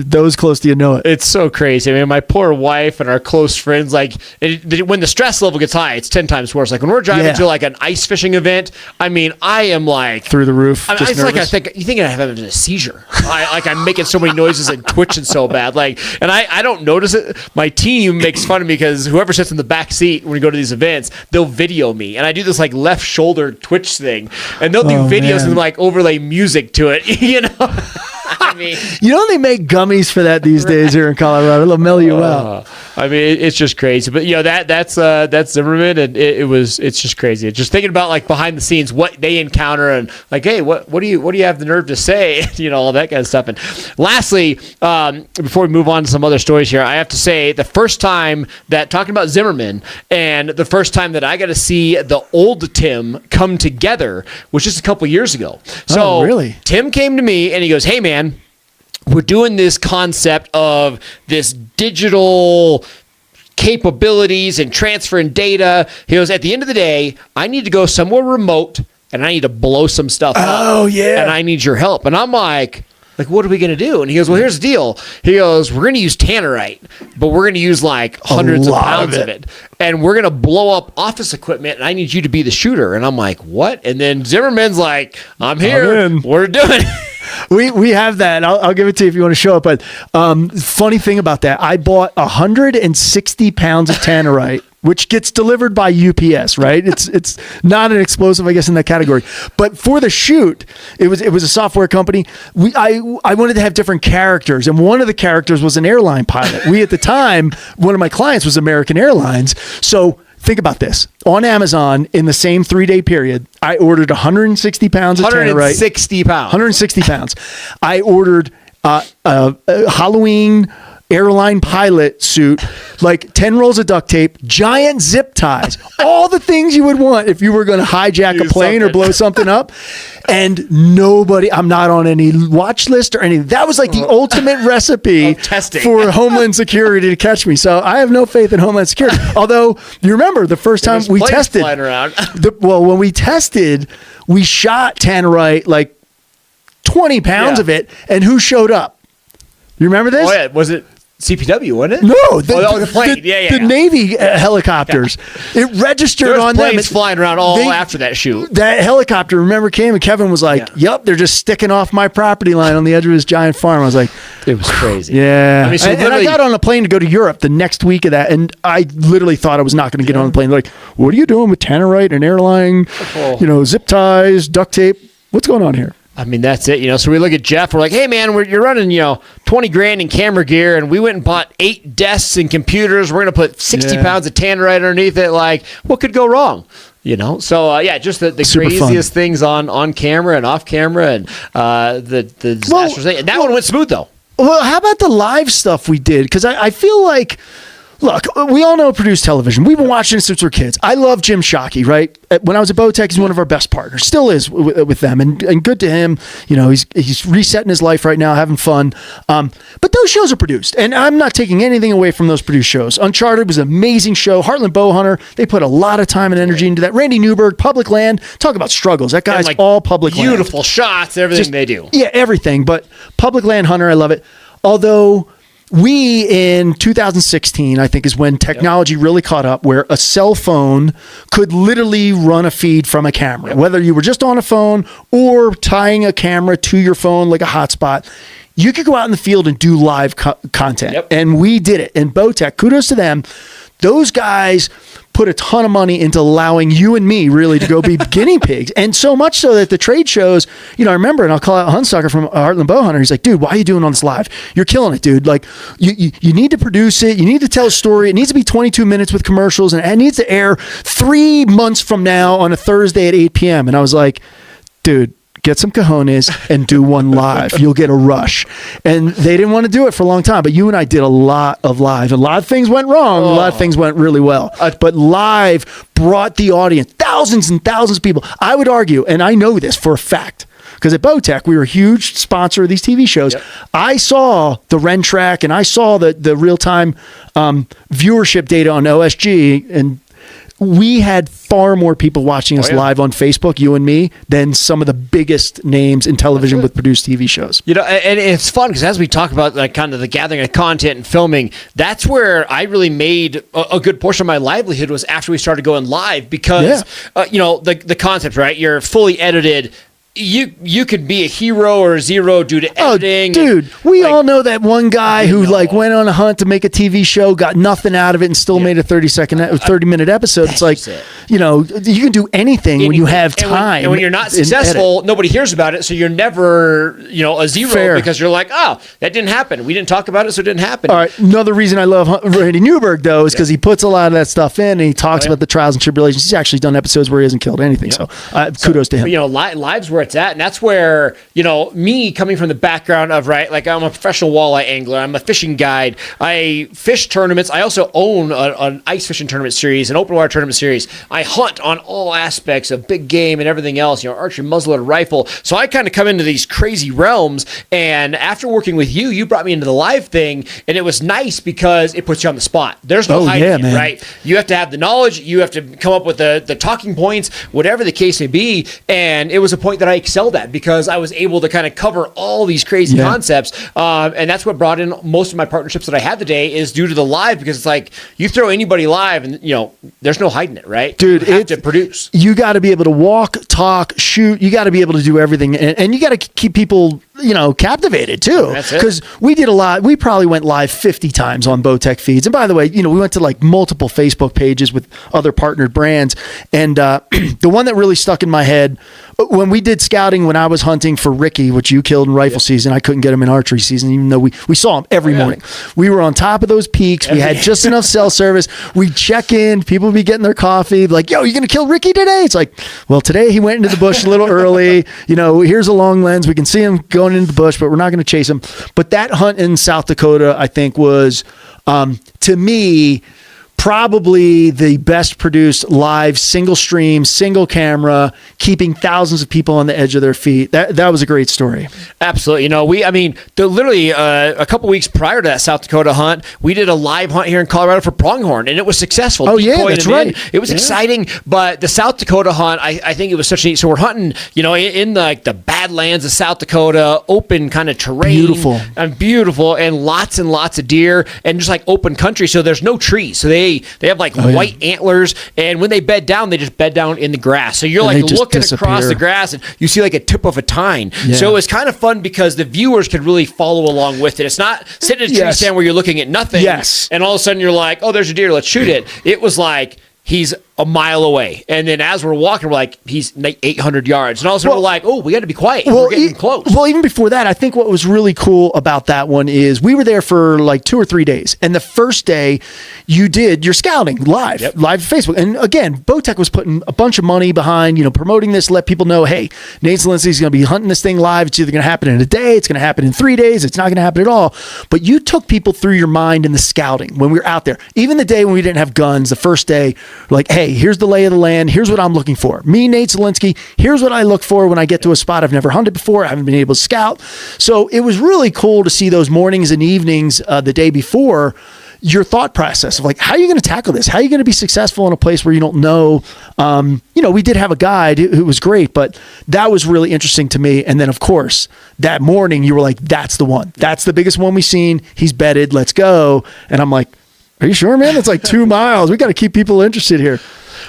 those close to you know it. It's so crazy. I mean, my poor wife and our close friends, like, when the stress level gets high, it's 10 times worse. Like, when we're driving to, like, an ice fishing event, I mean, I am, like... Through the roof, it's nervous. Like, you think I'm having a seizure. I'm making so many noises and twitching so bad. Like, and I don't notice it. My team makes fun of me because whoever sits in the back seat when we go to these events, they'll video me. And I do this, like, left shoulder twitch thing. And they'll do videos and, like, overlay music to it. I mean, they make gummies for that these days here in Colorado. They'll mellow you out. I mean, it's just crazy. But that's Zimmerman, and it's just crazy. Just thinking about like behind the scenes what they encounter and like, hey, what do you have the nerve to say? All that kind of stuff. And lastly, before we move on to some other stories here, I have to say the first time that talking about Zimmerman and the first time that I got to see the old Tim come together was just a couple years ago. So really? Tim came to me and he goes, hey man, we're doing this concept of this digital capabilities and transferring data. He goes, at the end of the day, I need to go somewhere remote and I need to blow some stuff up. Oh, yeah. And I need your help. And I'm like, what are we going to do? And he goes, well, here's the deal. He goes, we're going to use tannerite, but we're going to use like hundreds of pounds of it. And we're going to blow up office equipment, and I need you to be the shooter. And I'm like, what? And then Zimmerman's like, I'm here. We're doing it. We have that. I'll give it to you if you want to show it. But funny thing about that, I bought 160 pounds of tannerite, which gets delivered by UPS, right? It's not an explosive, I guess, in that category. But for the shoot, it was a software company. I wanted to have different characters, and one of the characters was an airline pilot. At the time, one of my clients was American Airlines. So think about this. On Amazon, in the same 3-day period, I ordered 160 pounds of tannerite. 160 pounds. I ordered a Halloween airline pilot suit, like 10 rolls of duct tape, giant zip ties, all the things you would want if you were going to hijack a plane or blow something up. And I'm not on any watch list or anything. That was like the ultimate recipe for Homeland Security to catch me. So I have no faith in Homeland Security. Although, you remember the first time we tested, when we tested, we shot tannerite, like 20 pounds of it. And who showed up? You remember this? Oh, yeah. Was it CPW, wasn't it? No, the plane. The Navy helicopters. Yeah. It registered on them. Planes flying around after that shoot. That helicopter, remember, came and Kevin was like, "Yep, they're just sticking off my property line on the edge of his giant farm." I was like, "It was crazy." Yeah, I mean, so and I got on a plane to go to Europe the next week of that, and I literally thought I was not going to get on the plane. They're like, "What are you doing with tannerite and airline? Zip ties, duct tape? What's going on here?" I mean, that's it, So we look at Jeff. We're like, hey, man, you're running, $20,000 in camera gear, and we went and bought 8 desks and computers. We're going to put 60 pounds of tannerite underneath it. Like, what could go wrong? So just the craziest things on camera and off camera, and the disasters. And that one went smooth, though. Well, how about the live stuff we did? Because I feel like, look, we all know produced television. We've been watching it since we're kids. I love Jim Shockey, right? When I was at Bowtech, he's one of our best partners. Still is with them. And good to him. He's resetting his life right now, having fun. But those shows are produced. And I'm not taking anything away from those produced shows. Uncharted was an amazing show. Heartland Bowhunter, they put a lot of time and energy into that. Randy Newberg, Public Land, talk about struggles. That guy's all public land. Beautiful shots, everything they do. Yeah, everything. But Public Land Hunter, I love it. Although we, in 2016, I think, is when technology really caught up, where a cell phone could literally run a feed from a camera. Whether you were just on a phone or tying a camera to your phone like a hotspot, you could go out in the field and do live content. And we did it. And Bowtech, kudos to them. those guys put a ton of money into allowing you and me really to go be guinea pigs. And so much so that the trade shows, I remember, and I'll call out Hunsucker from Heartland Bowhunter. He's like, dude, why are you doing on this live? You're killing it, dude. Like you need to produce it. You need to tell a story. It needs to be 22 minutes with commercials, and it needs to air 3 months from now on a Thursday at 8 p.m. And I was like, dude, get some cojones and do one live. You'll get a rush. And they didn't want to do it for a long time. But you and I did a lot of live. A lot of things went wrong. A lot of things went really well. But live brought the audience, thousands and thousands of people. I would argue, and I know this for a fact, because at Bowtech, we were a huge sponsor of these TV shows. Yep. I saw the Ren track and I saw the real-time viewership data on OSG, and we had far more people watching us live on Facebook, you and me, than some of the biggest names in television with produced TV shows. And it's fun because as we talk about like kind of the gathering of content and filming, that's where I really made a good portion of my livelihood was after we started going live because, the concept, right? You're fully edited. You could be a hero or a zero due to editing. Dude, we all know that one guy who went on a hunt to make a TV show, got nothing out of it, and still made a 30-minute episode. It's like, you can do anything when you have time. And when you're not successful, nobody hears about it, so you're never, a zero because you're like, oh, that didn't happen. We didn't talk about it, so it didn't happen. All right. Another reason I love Randy Newberg, though, is because he puts a lot of that stuff in, and he talks about the trials and tribulations. He's actually done episodes where he hasn't killed anything, so kudos to him. Lives where it's at, and that's where me coming from the background of I'm a professional walleye angler, I'm a fishing guide, I fish tournaments, I also own an ice fishing tournament series, an open water tournament series, I hunt on all aspects of big game and everything else, archery, muzzleloader, rifle, so I kind of come into these crazy realms. And after working with you brought me into the live thing, and it was nice because it puts you on the spot. There's no hiding it, right? You have to have the knowledge, you have to come up with the talking points, whatever the case may be. And it was a point that I excelled at because I was able to kind of cover all these crazy concepts. And that's what brought in most of my partnerships that I have today is due to the live, because it's like you throw anybody live and, there's no hiding it, right? Dude, you have to produce. You got to be able to walk, talk, shoot. You got to be able to do everything. And you got to keep people, captivated too. Because we did a lot. We probably went live 50 times on Bowtech feeds. And by the way, we went to multiple Facebook pages with other partnered brands. And the one that really stuck in my head, when we did scouting, when I was hunting for Ricky, which you killed in rifle season, I couldn't get him in archery season, even though we saw him every morning. We were on top of those peaks. We had just enough cell service. We'd check in. People would be getting their coffee. Like, yo, you going to kill Ricky today? It's like, well, today he went into the bush a little early. Here's a long lens. We can see him going into the bush, but we're not going to chase him. But that hunt in South Dakota, I think, was, to me, probably the best produced live single stream, single camera, keeping thousands of people on the edge of their feet. That was a great story. Absolutely. Literally a couple weeks prior to that South Dakota hunt, we did a live hunt here in Colorado for pronghorn, and it was successful. Oh, yeah, that's right. It was exciting, but the South Dakota hunt, I think it was such a neat. So we're hunting, in the Badlands of South Dakota, open kind of terrain. Beautiful, and lots of deer, and just open country. So there's no trees. So they have white antlers, and when they bed down, they just bed down in the grass. So you're looking across the grass, and you see a tip of a tine. Yeah. So it was kind of fun because the viewers could really follow along with it. It's not sitting in a tree stand where you're looking at nothing, and all of a sudden you're like, oh, there's a deer, let's shoot it. It was like, he's a mile away. And then as we're walking, we're like, he's 800 yards. And all of a sudden we're like, oh, we got to be quiet. We're getting close. Well, even before that, I think what was really cool about that one is we were there for 2 or 3 days. And the first day you did your scouting live Facebook. And again, Bowtech was putting a bunch of money behind, promoting this, let people know, hey, Nate Zielinski's going to be hunting this thing live. It's either going to happen in a day, it's going to happen in 3 days, it's not going to happen at all. But you took people through your mind in the scouting when we were out there. Even the day when we didn't have guns, the first day, like, hey, here's the lay of the land. Here's what I'm looking for. Me, Nate Zielinski, here's what I look for when I get to a spot I've never hunted before. I haven't been able to scout. So it was really cool to see those mornings and evenings the day before, your thought process of how are you going to tackle this? How are you going to be successful in a place where you don't know? We did have a guide who was great, but that was really interesting to me. And then, of course, that morning you were like, that's the one. That's the biggest one we've seen. He's bedded. Let's go. And I'm like, are you sure, man? It's 2 miles. We got to keep people interested here.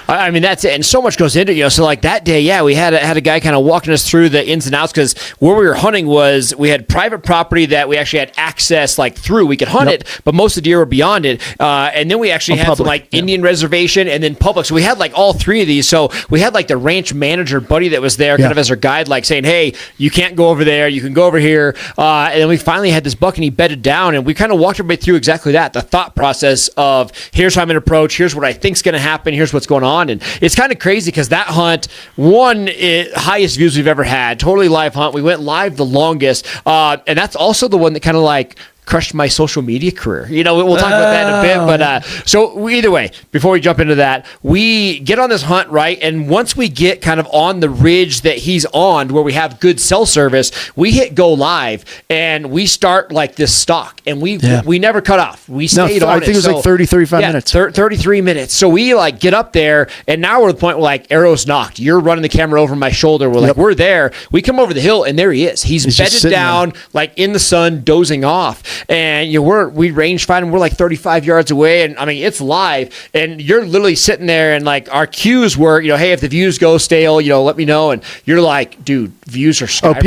I mean, that's it. And so much goes into it, so like that day, we had a guy kind of walking us through the ins and outs, because where we were hunting was, we had private property that we actually had access like through. We could hunt it, but most of the deer were beyond it. And then we actually had some like Indian reservation and then public. So we had like all three of these. So we had like the ranch manager buddy that was there kind of as our guide, like saying, hey, you can't go over there, you can go over here. And then we finally had this buck and he bedded down, and we kind of walked everybody through exactly that, the thought process of here's how I'm going to approach, here's what I think's going to happen, here's what's going on. And it's kind of crazy because that hunt, highest views we've ever had, totally live hunt. We went live the longest. And that's also the one that kind of like crushed my social media career. We'll talk about that in a bit. But so either way, before we jump into that, we get on this hunt, right? And once we get kind of on the ridge that he's on, where we have good cell service, we hit go live and we start like this stalk, and we never cut off. We stayed on it. I think it was like 30, 35 minutes. 33 minutes. So we like get up there, and now we're at the point where like arrows knocked. You're running the camera over my shoulder. We're like, we're there. We come over the hill, and there he is. He's bedded down, like in the sun, dozing off. And we range find him. We're like 35 yards away, and I mean it's live. And you're literally sitting there, and like our cues were, hey, if the views go stale, let me know. And you're like, dude, views are skyrocketing.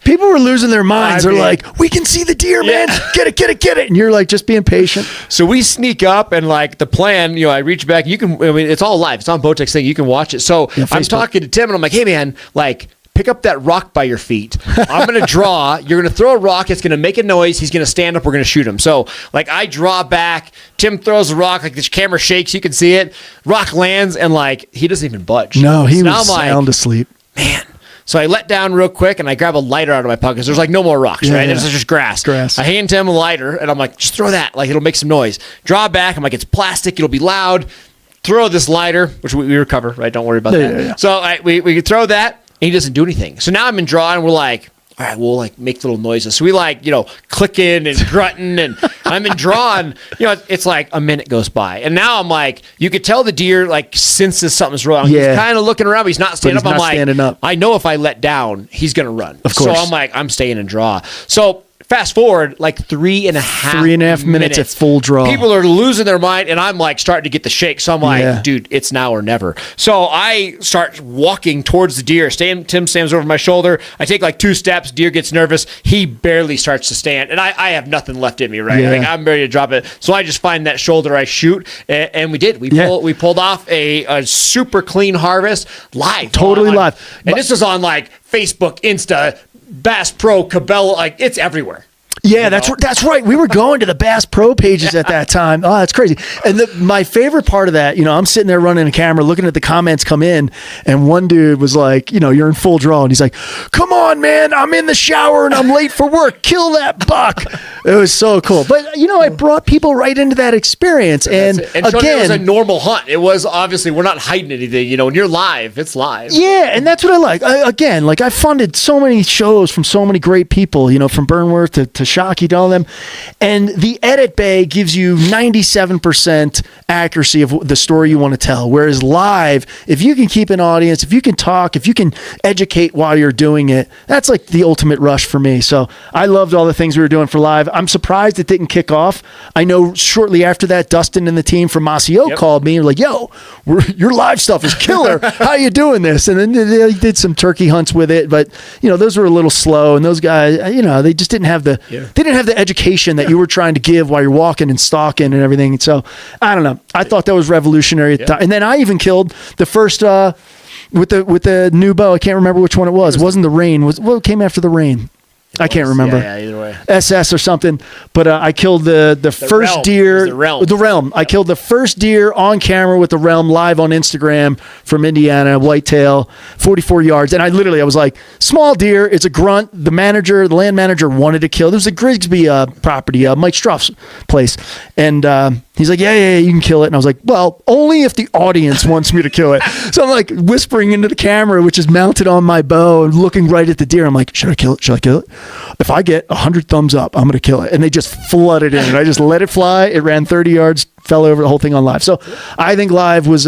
People were losing their minds. They're like, we can see the deer, man. Get it. And you're like, just being patient. So we sneak up, and like the plan, I reach back. It's all live. It's on Bowtech's thing. You can watch it. So I'm talking to Tim, and I'm like, hey man, like, pick up that rock by your feet. I'm going to draw. You're going to throw a rock. It's going to make a noise. He's going to stand up. We're going to shoot him. So, like, I draw back. Tim throws the rock. Like, this camera shakes. You can see it. Rock lands, and, like, he doesn't even budge. No, he was sound asleep. Man. So I let down real quick, and I grab a lighter out of my pocket, because there's, like, no more rocks, right? There's just grass. I hand Tim a lighter, and I'm like, just throw that. Like, it'll make some noise. Draw back. I'm like, it's plastic. It'll be loud. Throw this lighter, which we recover, right? Don't worry about that. Yeah. So we throw that. And he doesn't do anything. So now I'm in draw, and we're like, all right, we'll like make little noises. So we like, clicking and grunting, and I'm in draw, and it's like a minute goes by. And now I'm like, you could tell the deer like senses something's wrong. Yeah. He's kind of looking around, but he's not standing up. I'm like, standing up. I know if I let down, he's going to run. Of course. So I'm like, I'm staying in draw. So fast forward like 3.5 minutes at full draw. People are losing their mind, and I'm like starting to get the shake. So I'm like, dude, it's now or never. So I start walking towards the deer. Tim stands over my shoulder. I take like 2 steps. Deer gets nervous. He barely starts to stand, and I have nothing left in me, right? Yeah. Like, I'm ready to drop it. So I just find that shoulder. I shoot, and we did. We pulled off a super clean harvest live. Totally live. And this was on like Facebook, Insta, Bass Pro, Cabela, like it's everywhere. Yeah, that's right. We were going to the Bass Pro pages at that time. Oh, that's crazy. And my favorite part of that, I'm sitting there running a camera, looking at the comments come in, and one dude was like, you're in full draw, and he's like, come on, man, I'm in the shower and I'm late for work. Kill that buck. It was so cool. But, it brought people right into that experience. And again, it was a normal hunt. It was obviously, we're not hiding anything. When you're live, it's live. Yeah, and that's what I like. I funded so many shows from so many great people, from Burnworth to Shockey to all them, and the edit bay gives you 97% accuracy of the story you want to tell, whereas live, if you can keep an audience, if you can talk, if you can educate while you're doing it, that's like the ultimate rush for me. So I loved all the things we were doing for live. I'm surprised it didn't kick off. I know shortly after that, Dustin and the team from Masio called me and were like, yo, your live stuff is killer. How you doing this? And then they did some turkey hunts with it, but those were a little slow, and those guys, they just didn't have the education that you were trying to give while you're walking and stalking and everything. And so I don't know. I thought that was revolutionary at the time. And then I even killed the first with the new bow. I can't remember which one it was. It wasn't the Rain. What came after the Rain? I can't remember. Yeah, either way. SS or something. But I killed the first Realm. deer. The Realm. The Realm. I killed the first deer on camera with the Realm live on Instagram from Indiana, whitetail, 44 yards. And I was like, small deer. It's a grunt. The land manager wanted to kill. There was a Grigsby property, Mike Struff's place. And he's like, yeah, you can kill it. And I was like, well, only if the audience wants me to kill it. So I'm like whispering into the camera, which is mounted on my bow, and looking right at the deer. I'm like, should I kill it? Should I kill it? If I get 100 thumbs up, I'm going to kill it. And they just flooded in. And I just let it fly. It ran 30 yards, fell over, the whole thing on live. So I think live was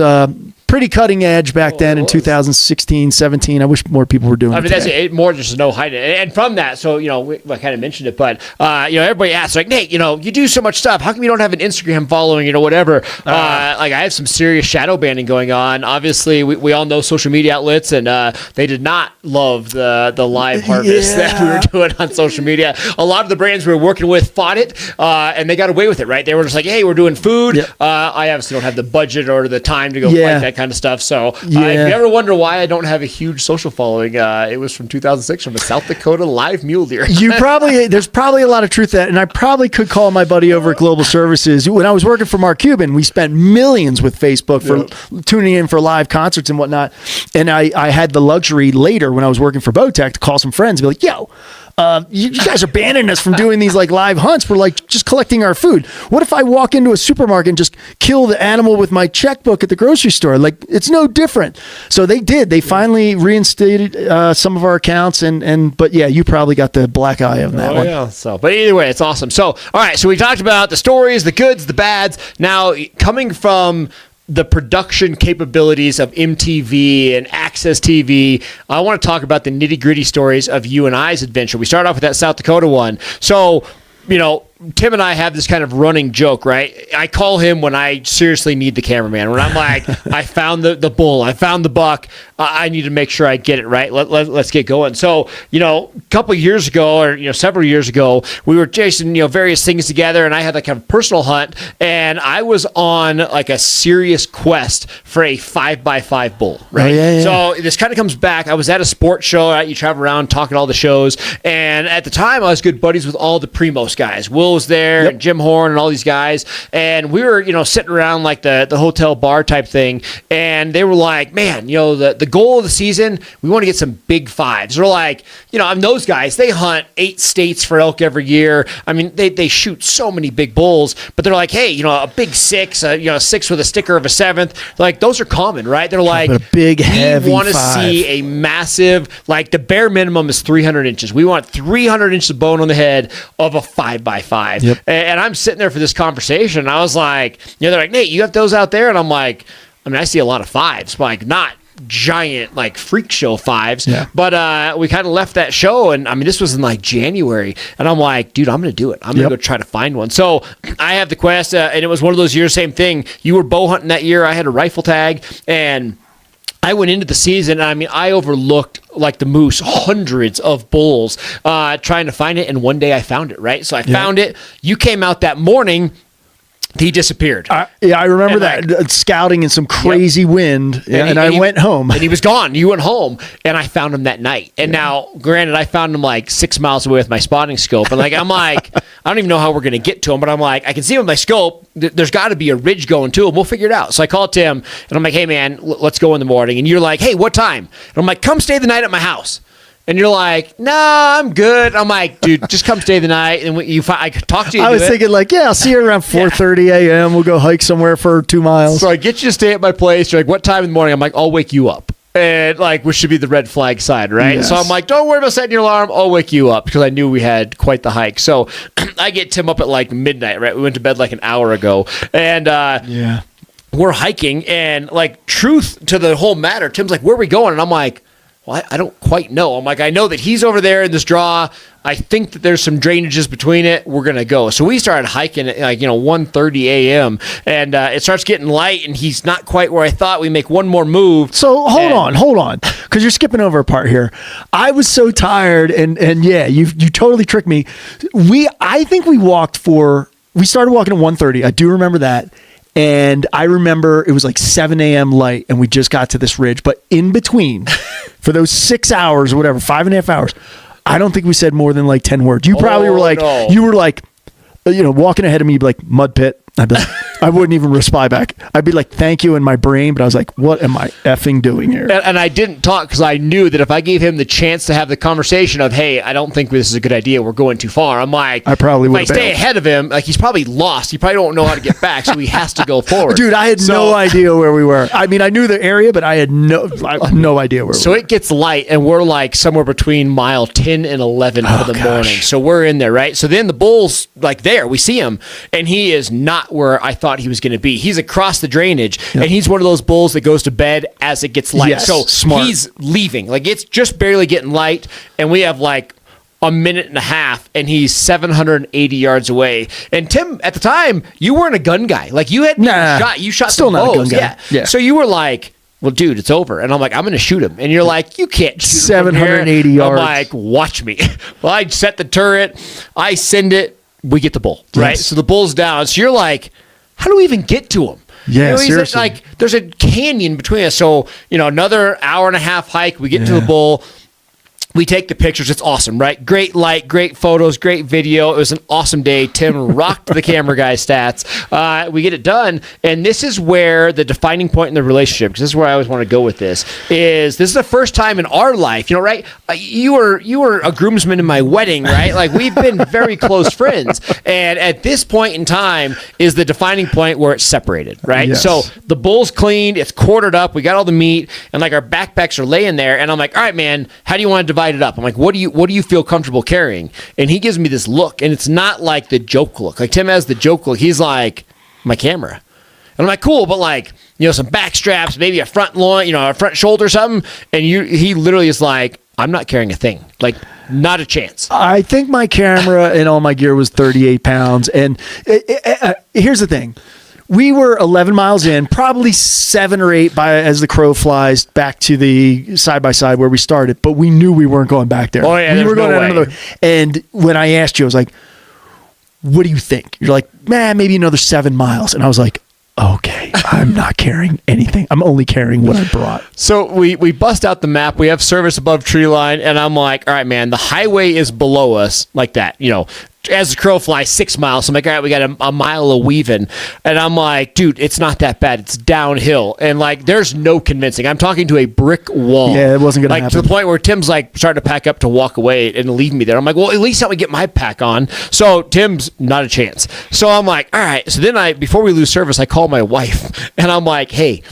pretty cutting edge back then in 2016, 17. I wish more people were doing it. I mean, that's it, more just no hiding it. And from that, so, I kind of mentioned it, but, everybody asks, like, Nate, you do so much stuff. How come you don't have an Instagram following, whatever? Like, I have some serious shadow banning going on. Obviously, we all know social media outlets, and they did not love the live harvest that we were doing on social media. A lot of the brands we were working with fought it, and they got away with it, right? They were just like, hey, we're doing food. Yep. I obviously don't have the budget or the time to go fight that kind of stuff. So if you ever wonder why I don't have a huge social following, it was from 2006 from a South Dakota live mule deer. There's probably a lot of truth to that, and I probably could call my buddy over at Global Services. When I was working for Mark Cuban, we spent millions with Facebook for tuning in for live concerts and whatnot. And I had the luxury later when I was working for Bowtech to call some friends and be like, yo, you guys are banning us from doing these like live hunts. We're like just collecting our food. What if I walk into a supermarket and just kill the animal with my checkbook at the grocery store? Like, it's no different. So they did. They finally reinstated some of our accounts, but yeah, you probably got the black eye on that one. Yeah. So, but either way, it's awesome. So, all right. So we talked about the stories, the goods, the bads. Now, coming from the production capabilities of MTV and Access TV, I want to talk about the nitty-gritty stories of you and I's adventure. We start off with that South Dakota one. So, Tim and I have this kind of running joke, right? I call him when I seriously need the cameraman. When I'm like, I found the bull, I found the buck, I need to make sure I get it right. Let's get going. So, a couple of years ago, or several years ago, we were chasing various things together, and I had like a personal hunt, and I was on like a serious quest for a 5x5 bull, right? Oh, yeah. So this kind of comes back. I was at a sports show, right? You travel around talking to all the shows, and at the time, I was good buddies with all the Primos guys. Will was there, and Jim Horn, and all these guys, and we were sitting around like the hotel bar type thing, and they were like, man, the goal of the season, we want to get some big fives. They're like, I'm those guys, they hunt 8 states for elk every year. I mean, they shoot so many big bulls, but they're like, hey, a big 6, a 6 with a sticker of a 7th, like those are common, right? They're like, but a big heavy we want to 5. see a massive, like the bare minimum is 300 inches. We want 300 inches of bone on the head of a 5x5. Yep. And I'm sitting there for this conversation. And I was like, they're like, Nate, you have those out there? And I'm like, I see a lot of 5s, but like not giant like freak show 5s. Yeah. But we kind of left that show, and this was in like January, and I'm like, dude, I'm gonna do it. I'm gonna go try to find one. So I have the quest, and it was one of those years, same thing. You were bow hunting that year. I had a rifle tag, and I went into the season, and I overlooked like the moose, hundreds of bulls, trying to find it. And one day I found it, right? So I found it. You came out that morning. He disappeared. I remember that scouting in some crazy wind, and I went home. And he was gone. You went home, and I found him that night. And now, granted, I found him like 6 miles away with my spotting scope. And I'm like, I don't even know how we're going to get to him, but I'm like, I can see him with my scope. There's got to be a ridge going to him. We'll figure it out. So I called Tim, and I'm like, hey, man, let's go in the morning. And you're like, hey, what time? And I'm like, come stay the night at my house. And you're like, nah, I'm good. I'm like, dude, just come stay the night. And I could talk to you. I was thinking like, I'll see you around 4:30 a.m. We'll go hike somewhere for 2 miles. So I get you to stay at my place. You're like, what time in the morning? I'm like, I'll wake you up. And like, which should be the red flag sign, right? Yes. So I'm like, don't worry about setting your alarm. I'll wake you up, because I knew we had quite the hike. So I get Tim up at like midnight, right? We went to bed like an hour ago. And we're hiking. And like, truth to the whole matter, Tim's like, where are we going? And I'm like, well, I don't quite know. I'm like, I know that he's over there in this draw. I think that there's some drainages between it. We're going to go. So we started hiking at 1:30 a.m. And it starts getting light, and he's not quite where I thought. We make one more move. So hold on. Because you're skipping over a part here. I was so tired, and yeah, you totally tricked me. I think we started walking at 1:30. I do remember that. And I remember it was like 7 a.m. light, and we just got to this ridge. But in between, for those 6 hours or whatever, 5.5 hours, I don't think we said more than like 10 words. You probably were like, walking ahead of me, like, mud pit. I'd be like, I wouldn't even reply back. I'd be like, thank you in my brain, but I was like, what am I effing doing here? And I didn't talk because I knew that if I gave him the chance to have the conversation of, hey, I don't think this is a good idea, we're going too far. I'm like, I probably would. If I stay ahead of him, like, he's probably lost. He probably don't know how to get back, so he has to go forward. Dude, I had no idea where we were. I mean, I knew the area, but I had no idea where we were. So it gets light, and we're like somewhere between mile 10 and 11 of the morning. So we're in there, right? So then the bull's like there. We see him, and he is not not where I thought he was going to be. He's across the drainage, and he's one of those bulls that goes to bed as it gets light. Yes, so smart. He's leaving. Like, it's just barely getting light, and we have like a minute and a half, and he's 780 yards away. And Tim, at the time, you weren't a gun guy. Like, you had you shot still some not bows. a gun guy. Yeah. So you were like, well, dude, it's over. And I'm like, I'm going to shoot him. And you're like, you can't shoot him from 780 here. yards. I'm like, watch me. Well, I set the turret. I send it. We get the bull, right? Yes. So the bull's down. So you're like, how do we even get to him? Yeah, he's seriously. like, there's a canyon between us. So, another hour and a half hike. We get to the bull. We take the pictures. It's awesome, right? Great light, great photos, great video. It was an awesome day. Tim rocked the camera guy stats. We get it done, and this is where the defining point in the relationship, because this is where I always want to go with this is the first time in our life, right? You were a groomsman in my wedding, right? Like, we've been very close friends, and at this point in time is the defining point where it's separated, right? Yes. So the bull's cleaned, it's quartered up, we got all the meat, and like our backpacks are laying there, and I'm like, all right, man, how do you want to divide it up? I'm like, what do you feel comfortable carrying? And he gives me this look, and it's not like the joke look. Like, Tim has the joke look. He's like, my camera. And I'm like, cool, but like, some back straps, maybe a front loin, a front shoulder or something. And he literally is like, I'm not carrying a thing. Like, not a chance. I think my camera and all my gear was 38 pounds. And here's the thing. We were 11 miles in, probably 7 or 8 as the crow flies back to the side-by-side where we started, but we knew we weren't going back there. Oh, yeah, we were going no another. And when I asked you, I was like, what do you think? You're like, man, maybe another 7 miles. And I was like, okay, I'm not carrying anything. I'm only carrying what I brought. So we bust out the map. We have service above tree line, and I'm like, all right, man, the highway is below us like that, as the crow flies 6 miles. So I'm like, all right, we got a mile of weaving. And I'm like, dude, it's not that bad. It's downhill. And like, there's no convincing. I'm talking to a brick wall. Yeah, it wasn't going to happen. To the point where Tim's like starting to pack up to walk away and leave me there. I'm like, well, at least I would get my pack on. So Tim's not a chance. So I'm like, all right. So then before we lose service, I call my wife and I'm like, hey,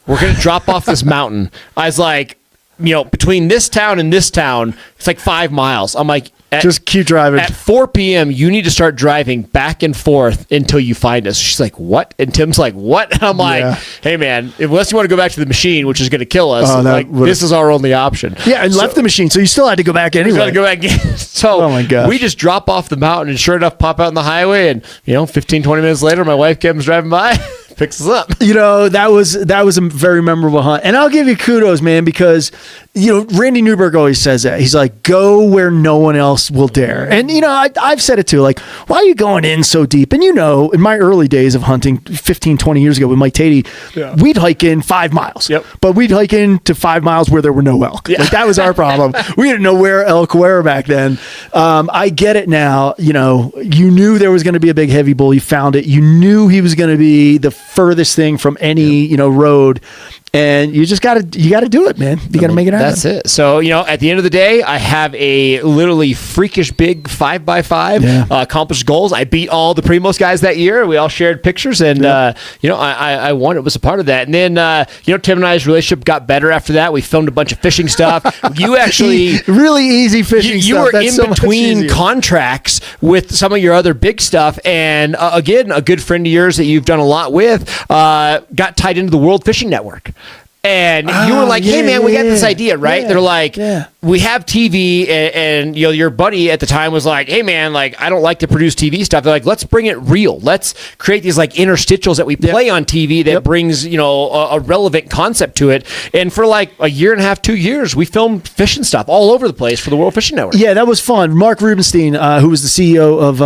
we're going to drop off this mountain. I was like, between this town and this town, it's like 5 miles. I'm like, just keep driving. At 4 p.m., you need to start driving back and forth until you find us. She's like, what? And Tim's like, what? And I'm like, hey, man, unless you want to go back to the machine, which is going to kill us, this is our only option. Yeah, and left the machine, so you still had to go back anyway. We got to go back again. So oh my gosh. We just drop off the mountain and sure enough, pop out on the highway. And, 15, 20 minutes later, my wife comes driving by. Picks us up. That was a very memorable hunt. And I'll give you kudos, man, because, Randy Newberg always says that. He's like, go where no one else will dare. And, I've said it too, like, why are you going in so deep? And, in my early days of hunting 15, 20 years ago with Mike Tatey, we'd hike in 5 miles. Yep. But we'd hike into 5 miles where there were no elk. Yeah. Like, that was our problem. We didn't know where elk were back then. I get it now. You knew there was going to be a big heavy bull. You found it. You knew he was going to be the furthest thing from any road, and you just gotta do it, man. You gotta make it happen. That's it. So at the end of the day, I have a literally freakish big 5x5 accomplished goals. I beat all the Primos guys that year. We all shared pictures, and I won. It was a part of that. And then Tim and I's relationship got better after that. We filmed a bunch of fishing stuff. You actually really easy fishing. You stuff. were That's in between contracts with some of your other big stuff, and again, a good friend of yours that you've done a lot with got tied into the World Fishing Network. And you were like, hey, man, we got this idea, right? They're like, we have TV, and your buddy at the time was like, hey, man, like, I don't like to produce TV stuff. They're like, let's bring it real. Let's create these like interstitials that we play on TV that brings, a relevant concept to it. And for like a year and a half, 2 years, we filmed fishing stuff all over the place for the World Fishing Network. Yeah, that was fun. Mark Rubenstein, who was the CEO of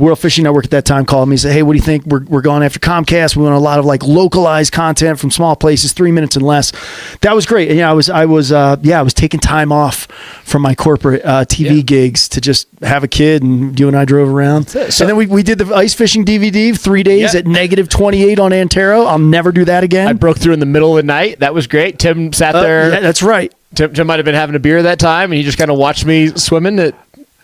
World Fishing Network at that time, called me and said, hey, what do you think? We're going after Comcast. We want a lot of like localized content from small places, 3 minutes and less. That was great. And I was taking time off from my corporate TV gigs to just have a kid, and you and I drove around. So, and then we did the ice fishing DVD 3 days at negative 28 on Antero. I'll never do that again. I broke through in the middle of the night. That was great. Tim sat there. Yeah, that's right. Tim might have been having a beer that time, and he just kind of watched me swimming.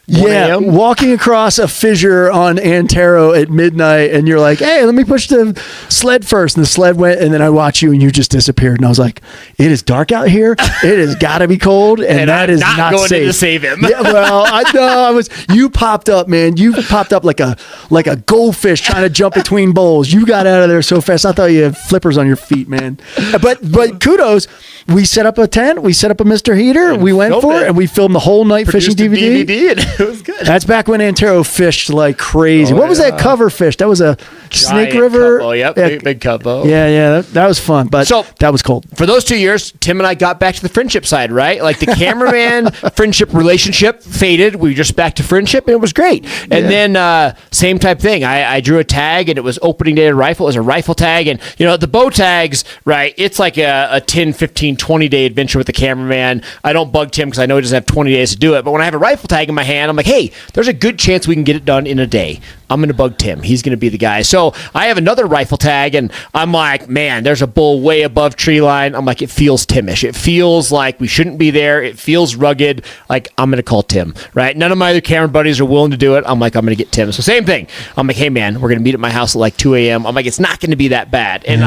Yeah, walking across a fissure on Antero at midnight, and you're like, "Hey, let me push the sled first." And the sled went, and then I watch you, and you just disappeared. And I was like, "It is dark out here. It has got to be cold, and that is not going safe." to save him. Yeah, well, I know I was. You popped up, man. You popped up like a goldfish trying to jump between bowls. You got out of there so fast. I thought you had flippers on your feet, man. But kudos. We set up a tent. We set up a Mr. Heater. We went for it, and we filmed the whole night fishing DVD. And it was good. That's back when Antero fished like crazy. What was that cover fish? That was a Snake River. Oh, yep, big cupbo. Yeah, that was fun, but that was cold. For those 2 years, Tim and I got back to the friendship side, right? Like the cameraman friendship relationship faded. We were just back to friendship, and it was great. And then same type thing. I drew a tag, and it was opening day of rifle. It was a rifle tag, and the bow tags, right? It's like a 10, 15, 20-day adventure with the cameraman. I don't bug Tim because I know he doesn't have 20 days to do it. But when I have a rifle tag in my hand, I'm like, hey, there's a good chance we can get it done in a day. I'm going to bug Tim. He's going to be the guy. So I have another rifle tag, and I'm like, man, there's a bull way above tree line. I'm like, it feels Timish. It feels like we shouldn't be there. It feels rugged. Like, I'm going to call Tim, right? None of my other camera buddies are willing to do it. I'm like, I'm going to get Tim. So same thing. I'm like, hey, man, we're going to meet at my house at like 2 a.m. I'm like, it's not going to be that bad. And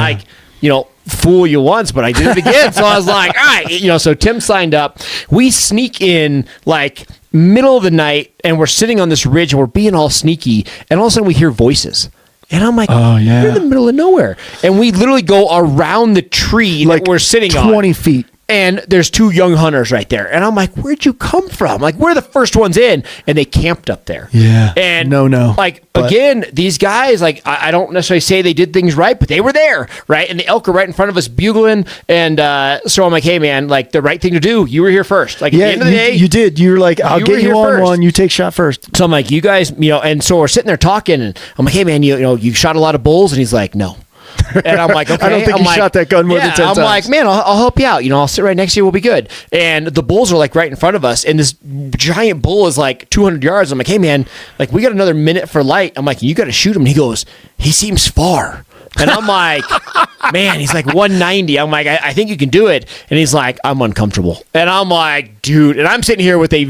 fool you once, but I did it again. So I was like, all right, so Tim signed up. We sneak in like middle of the night, and we're sitting on this ridge, and we're being all sneaky, and all of a sudden we hear voices. And I'm like, oh, yeah. We're in the middle of nowhere. And we literally go around the tree like that we're sitting 20 feet. And there's two young hunters right there. And I'm like, where'd you come from? Like, we're the first ones in. And they camped up there. Yeah. And but again, these guys, like, I don't necessarily say they did things right, but they were there, right? And the elk are right in front of us bugling. And so I'm like, hey, man, like, the right thing to do, you were here first. Like, at the end of the day. You did. You were like, I'll get you on one. You take shot first. So I'm like, you guys, and so we're sitting there talking. And I'm like, hey, man, you shot a lot of bulls? And he's like, no. And I'm like, okay. I don't think he shot that gun more than 10 times. I'm like, man, I'll help you out. I'll sit right next to you. We'll be good. And the bulls are like right in front of us. And this giant bull is like 200 yards. I'm like, hey, man, like we got another minute for light. I'm like, you got to shoot him. And he goes, he seems far. And I'm like, man, he's like 190. I'm like, I think you can do it. And he's like, I'm uncomfortable. And I'm like, dude. And I'm sitting here with I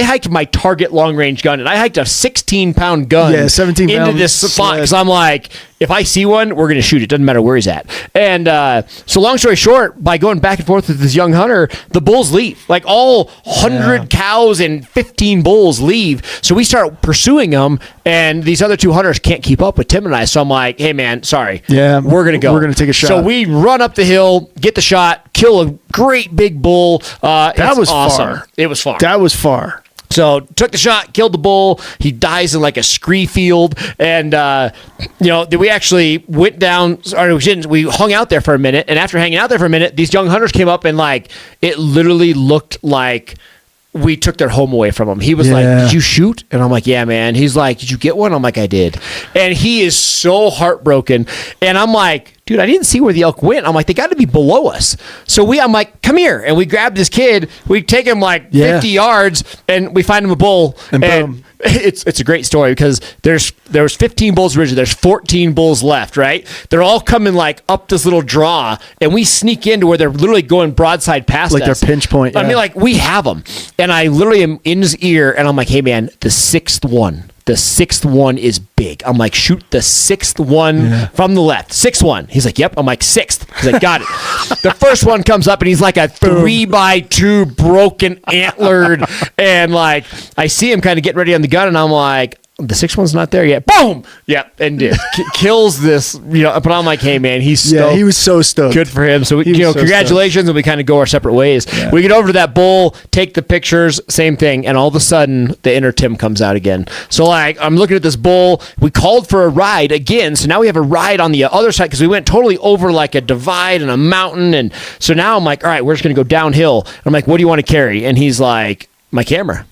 hiked my Target long range gun, and I hiked a 16-pound gun 17 into this spot because I'm like, if I see one, we're going to shoot it. Doesn't matter where he's at. And so long story short, by going back and forth with this young hunter, the bulls leave. Like all 100 cows and 15 bulls leave. So we start pursuing them, and these other two hunters can't keep up with Tim and I. So I'm like, hey, man, sorry. Yeah, we're going to go. We're going to take a shot. So we run up the hill, get the shot, kill a great big bull. That was awesome. far. It was far. That was far. So took the shot, killed the bull. He dies in like a scree field, and we actually went down. Or we didn't. We hung out there for a minute, and after hanging out there for a minute, these young hunters came up, and like it literally looked like we took their home away from him. He was like, did you shoot? And I'm like, yeah, man. He's like, did you get one? I'm like, I did. And he is so heartbroken. And I'm like, dude, I didn't see where the elk went. I'm like, they got to be below us. So I'm like, come here. And we grabbed this kid. We take him like 50 yards, and we find him a bull. And boom. It's a great story because there was 15 bulls originally. There's 14 bulls left, right? They're all coming like up this little draw, and we sneak into where they're literally going broadside past us. Like their pinch point. Yeah. I mean, like we have them. And I literally am in his ear, and I'm like, hey, man, the sixth one is big. I'm like, shoot the sixth one from the left. Sixth one. He's like, yep. I'm like, sixth. He's like, got it. The first one comes up, and he's like a 3x2 broken antlered. And like, I see him kind of getting ready on the gun, and I'm like, the sixth one's not there yet. Boom! Yep, and kills this. But I'm like, hey, man, he's stoked. Yeah, he was so stoked. Good for him. So congratulations, stoked. And we kind of go our separate ways. Yeah. We get over to that bull, take the pictures, same thing, and all of a sudden the inner Tim comes out again. So like, I'm looking at this bull. We called for a ride again, so now we have a ride on the other side because we went totally over like a divide and a mountain, and so now I'm like, all right, we're just gonna go downhill. I'm like, what do you want to carry? And he's like, my camera.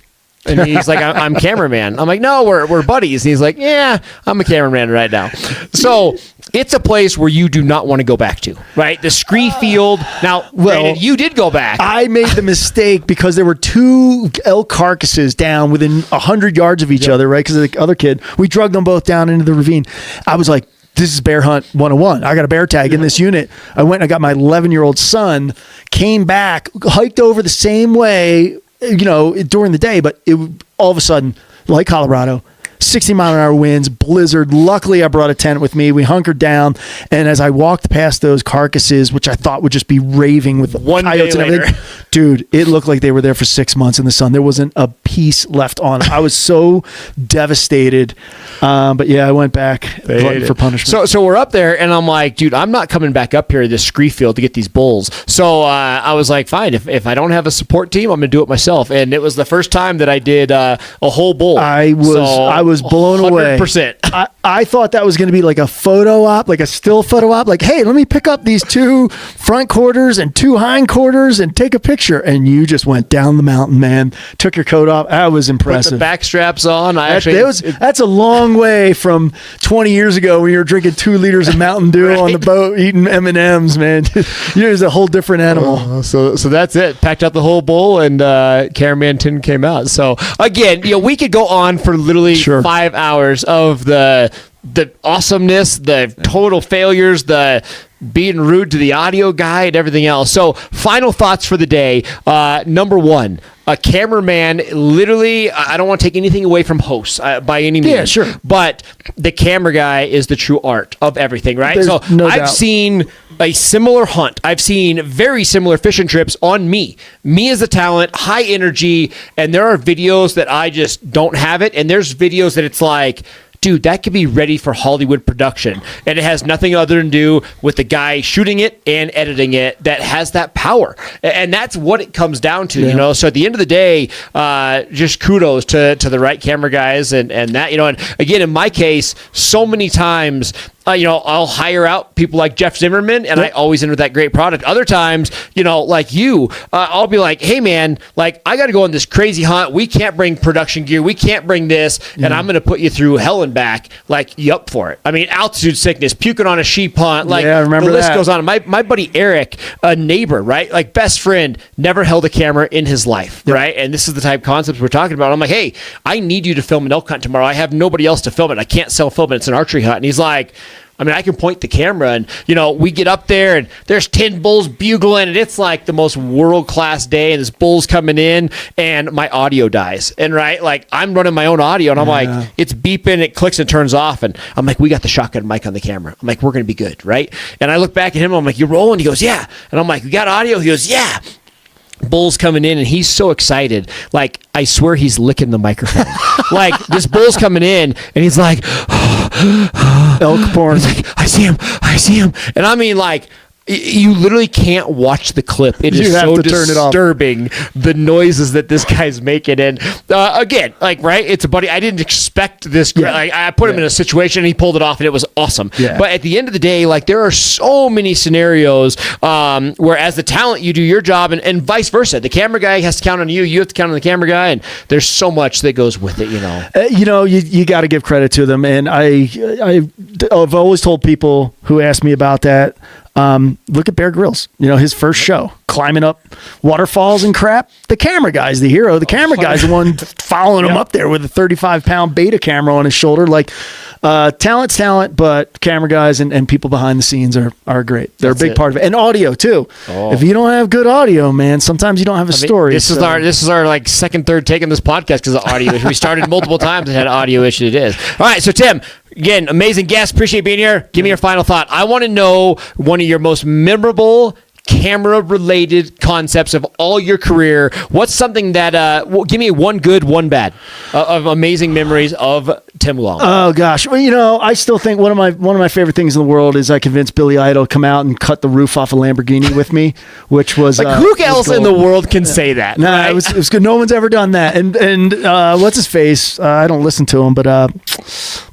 And he's like, I'm cameraman. I'm like, no, we're buddies. And he's like, yeah, I'm a cameraman right now. So it's a place where you do not want to go back to, right? The scree field. Now, granted, you did go back. I made the mistake because there were two elk carcasses down within 100 yards of each other, right? Because of the other kid. We drugged them both down into the ravine. I was like, this is bear hunt 101. I got a bear tag in this unit. I went and I got my 11-year-old son, came back, hiked over the same way during the day, but all of a sudden, like Colorado, 60-mile-an-hour winds, blizzard. Luckily, I brought a tent with me. We hunkered down, and as I walked past those carcasses, which I thought would just be raving with coyotes and everything, dude, it looked like they were there for 6 months in the sun. There wasn't a piece left on. I was so devastated. But yeah, I went back for punishment. So we're up there, and I'm like, dude, I'm not coming back up here to this scree field to get these bulls. So I was like, fine, if I don't have a support team, I'm going to do it myself. And it was the first time that I did a whole bull. I was blown 100%. Away. 100%. I thought that was going to be like a photo op, like a still photo op. Like, hey, let me pick up these 2 front quarters and 2 hind quarters and take a picture. And you just went down the mountain, man. Took your coat off. That was impressive. Put the back straps on. That's a long way from 20 years ago when you were drinking 2 liters of Mountain Dew on the boat, eating M&Ms, man. You're a whole different animal. So that's it. Packed out the whole bull, and Cameraman Tim came out. So again, we could go on for literally 5 hours of the awesomeness, the total failures, the being rude to the audio guy and everything else. So final thoughts for the day. Number 1, a cameraman, literally, I don't want to take anything away from hosts by any means. Yeah, sure. But the camera guy is the true art of everything, right? There's no I've doubt. seen a similar hunt. I've seen very similar fishing trips on me. Me as a talent, high energy, and there are videos that I just don't have it, and there's videos that it's like, dude, that could be ready for Hollywood production. And it has nothing other to do with the guy shooting it and editing it that has that power. And that's what it comes down to, So at the end of the day, just kudos to the right camera guys and that, and again, in my case, so many times, I'll hire out people like Jeff Zimmerman, and I always end with that great product. Other times, like you, I'll be like, hey, man, like, I got to go on this crazy hunt. We can't bring production gear. We can't bring this, and I'm going to put you through hell and back. Like, you up for it? I mean, altitude sickness, puking on a sheep hunt. Like, I remember the list that. goes on. My buddy Eric, a neighbor, right? Like, best friend, never held a camera in his life, right? And this is the type of concepts we're talking about. I'm like, hey, I need you to film an elk hunt tomorrow. I have nobody else to film it. I can't self-film it. It's an archery hunt. And he's like, I mean, I can point the camera and, we get up there and there's 10 bulls bugling and it's like the most world-class day and this bull's coming in and my audio dies. And like I'm running my own audio and I'm like, it's beeping, it clicks and turns off. And I'm like, we got the shotgun mic on the camera. I'm like, we're going to be good, right? And I look back at him, I'm like, you rolling? He goes, yeah. And I'm like, we got audio? He goes, yeah. Bull's coming in and he's so excited. Like, I swear he's licking the microphone. Like, this bull's coming in and he's like, elk porn. He's like, I see him. And I mean, like, you literally can't watch the clip. It is so disturbing, the noises that this guy's making. And again, like, right, it's a buddy. I didn't expect this. Like, I put him in a situation and he pulled it off and it was awesome. Yeah. But at the end of the day, like, there are so many scenarios where as the talent, you do your job and vice versa. The camera guy has to count on you. You have to count on the camera guy. And there's so much that goes with it, You got to give credit to them. And I've always told people who ask me about that, look at Bear Grylls, his first show, climbing up waterfalls and crap. The camera guy's the hero. The camera guy's the one following him up there with a 35-pound beta camera on his shoulder. Like, talent's talent, but camera guys and people behind the scenes are great. They're a big part of it. And audio too. If you don't have good audio, man, sometimes you don't have a story. This is our like second, third take on this podcast because of audio issue. We started multiple times and had an audio issue. It is. All right, so Tim, again, amazing guest. Appreciate being here. Give me your final thought. I want to know one of your most memorable camera-related concepts of all your career. What's something that, give me one good, one bad of amazing memories of Tim Glomb. Oh gosh. Well, I still think one of my favorite things in the world is I convinced Billy Idol to come out and cut the roof off a Lamborghini with me, which was like, who else in the world can say that? No, right? it was good. No one's ever done that. And what's his face? I don't listen to him, but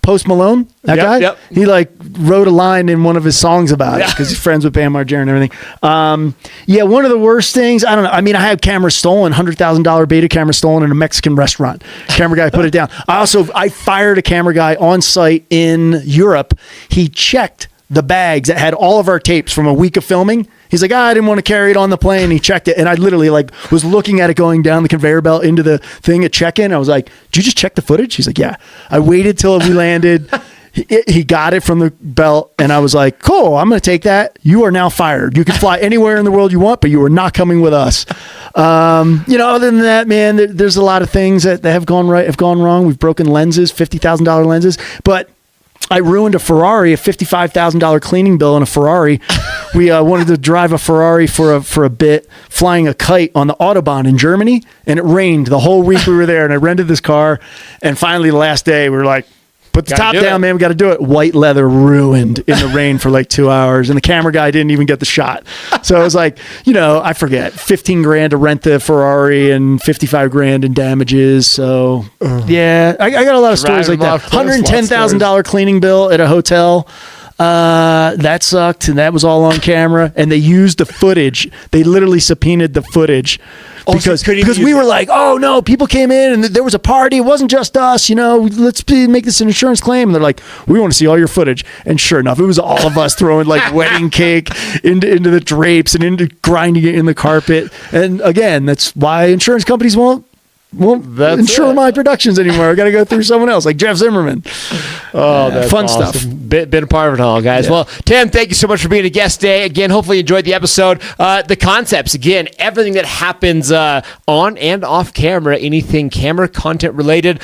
Post Malone, that guy. Yep. He like wrote a line in one of his songs about it because he's friends with Bam Margera and everything. One of the worst things, I don't know. I mean, I had cameras stolen, $100,000 beta camera stolen in a Mexican restaurant. Camera guy put it down. I fired a camera guy on site in Europe. He checked the bags that had all of our tapes from a week of filming. He's like, I didn't want to carry it on the plane. He checked it. And I literally was looking at it going down the conveyor belt into the thing at check-in. I was like, did you just check the footage? He's like, yeah. I waited till we landed. he got it from the belt, and I was like, cool, I'm going to take that. You are now fired. You can fly anywhere in the world you want, but you are not coming with us. Other than that, man, there's a lot of things that have gone right, have gone wrong. We've broken lenses, $50,000 lenses, but I ruined a Ferrari, a $55,000 cleaning bill on a Ferrari. We wanted to drive a Ferrari for a bit, flying a kite on the Autobahn in Germany, and it rained the whole week we were there, and I rented this car, and finally the last day we were like, put the top down, man. We got to do it. White leather ruined in the rain for like 2 hours, and the camera guy didn't even get the shot. So I was like, I forget, $15,000 to rent the Ferrari and $55,000 in damages. So yeah, I got a lot of stories like that. $110,000 cleaning bill at a hotel. That sucked, and that was all on camera. And they used the footage. They literally subpoenaed the footage. Because we were like, oh no, people came in and there was a party. It wasn't just us, let's make this an insurance claim. And they're like, we want to see all your footage. And sure enough, it was all of us throwing like wedding cake into the drapes and into grinding it in the carpet. And again, that's why insurance companies won't insure my productions anymore. I got to go through someone else, like Jeff Zimmerman. Oh, that's fun awesome stuff. Been a part of it all, guys. Yeah. Well, Tim, thank you so much for being a guest today. Again, hopefully you enjoyed the episode. The concepts, again, everything that happens on and off camera, anything camera content related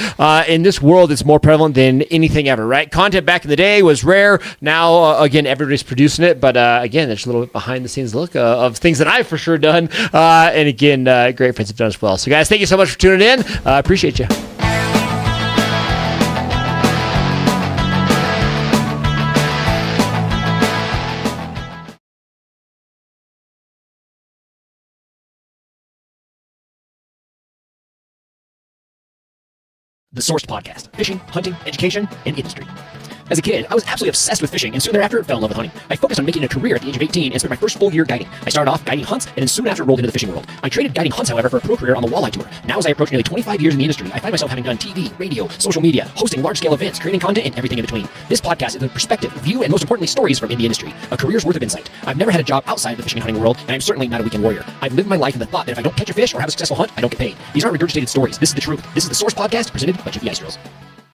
in this world is more prevalent than anything ever, right? Content back in the day was rare. Now, again, everybody's producing it. But again, there's a little behind the scenes look of things that I've for sure done. And again, great friends have done as well. So, guys, thank you so much for tuning in. Appreciate you. The Sourced Podcast: fishing, hunting, education, and industry. As a kid, I was absolutely obsessed with fishing, and soon thereafter fell in love with hunting. I focused on making a career at the age of 18 and spent my first full year guiding. I started off guiding hunts, and then soon after rolled into the fishing world. I traded guiding hunts, however, for a pro career on the walleye tour. Now, as I approach nearly 25 years in the industry, I find myself having done TV, radio, social media, hosting large-scale events, creating content, and everything in between. This podcast is a perspective, view, and most importantly, stories from in the industry. A career's worth of insight. I've never had a job outside of the fishing and hunting world, and I'm certainly not a weekend warrior. I've lived my life in the thought that if I don't catch a fish or have a successful hunt, I don't get paid. These aren't regurgitated stories. This is the truth. This is the Source Podcast, presented by GP Ice Drills.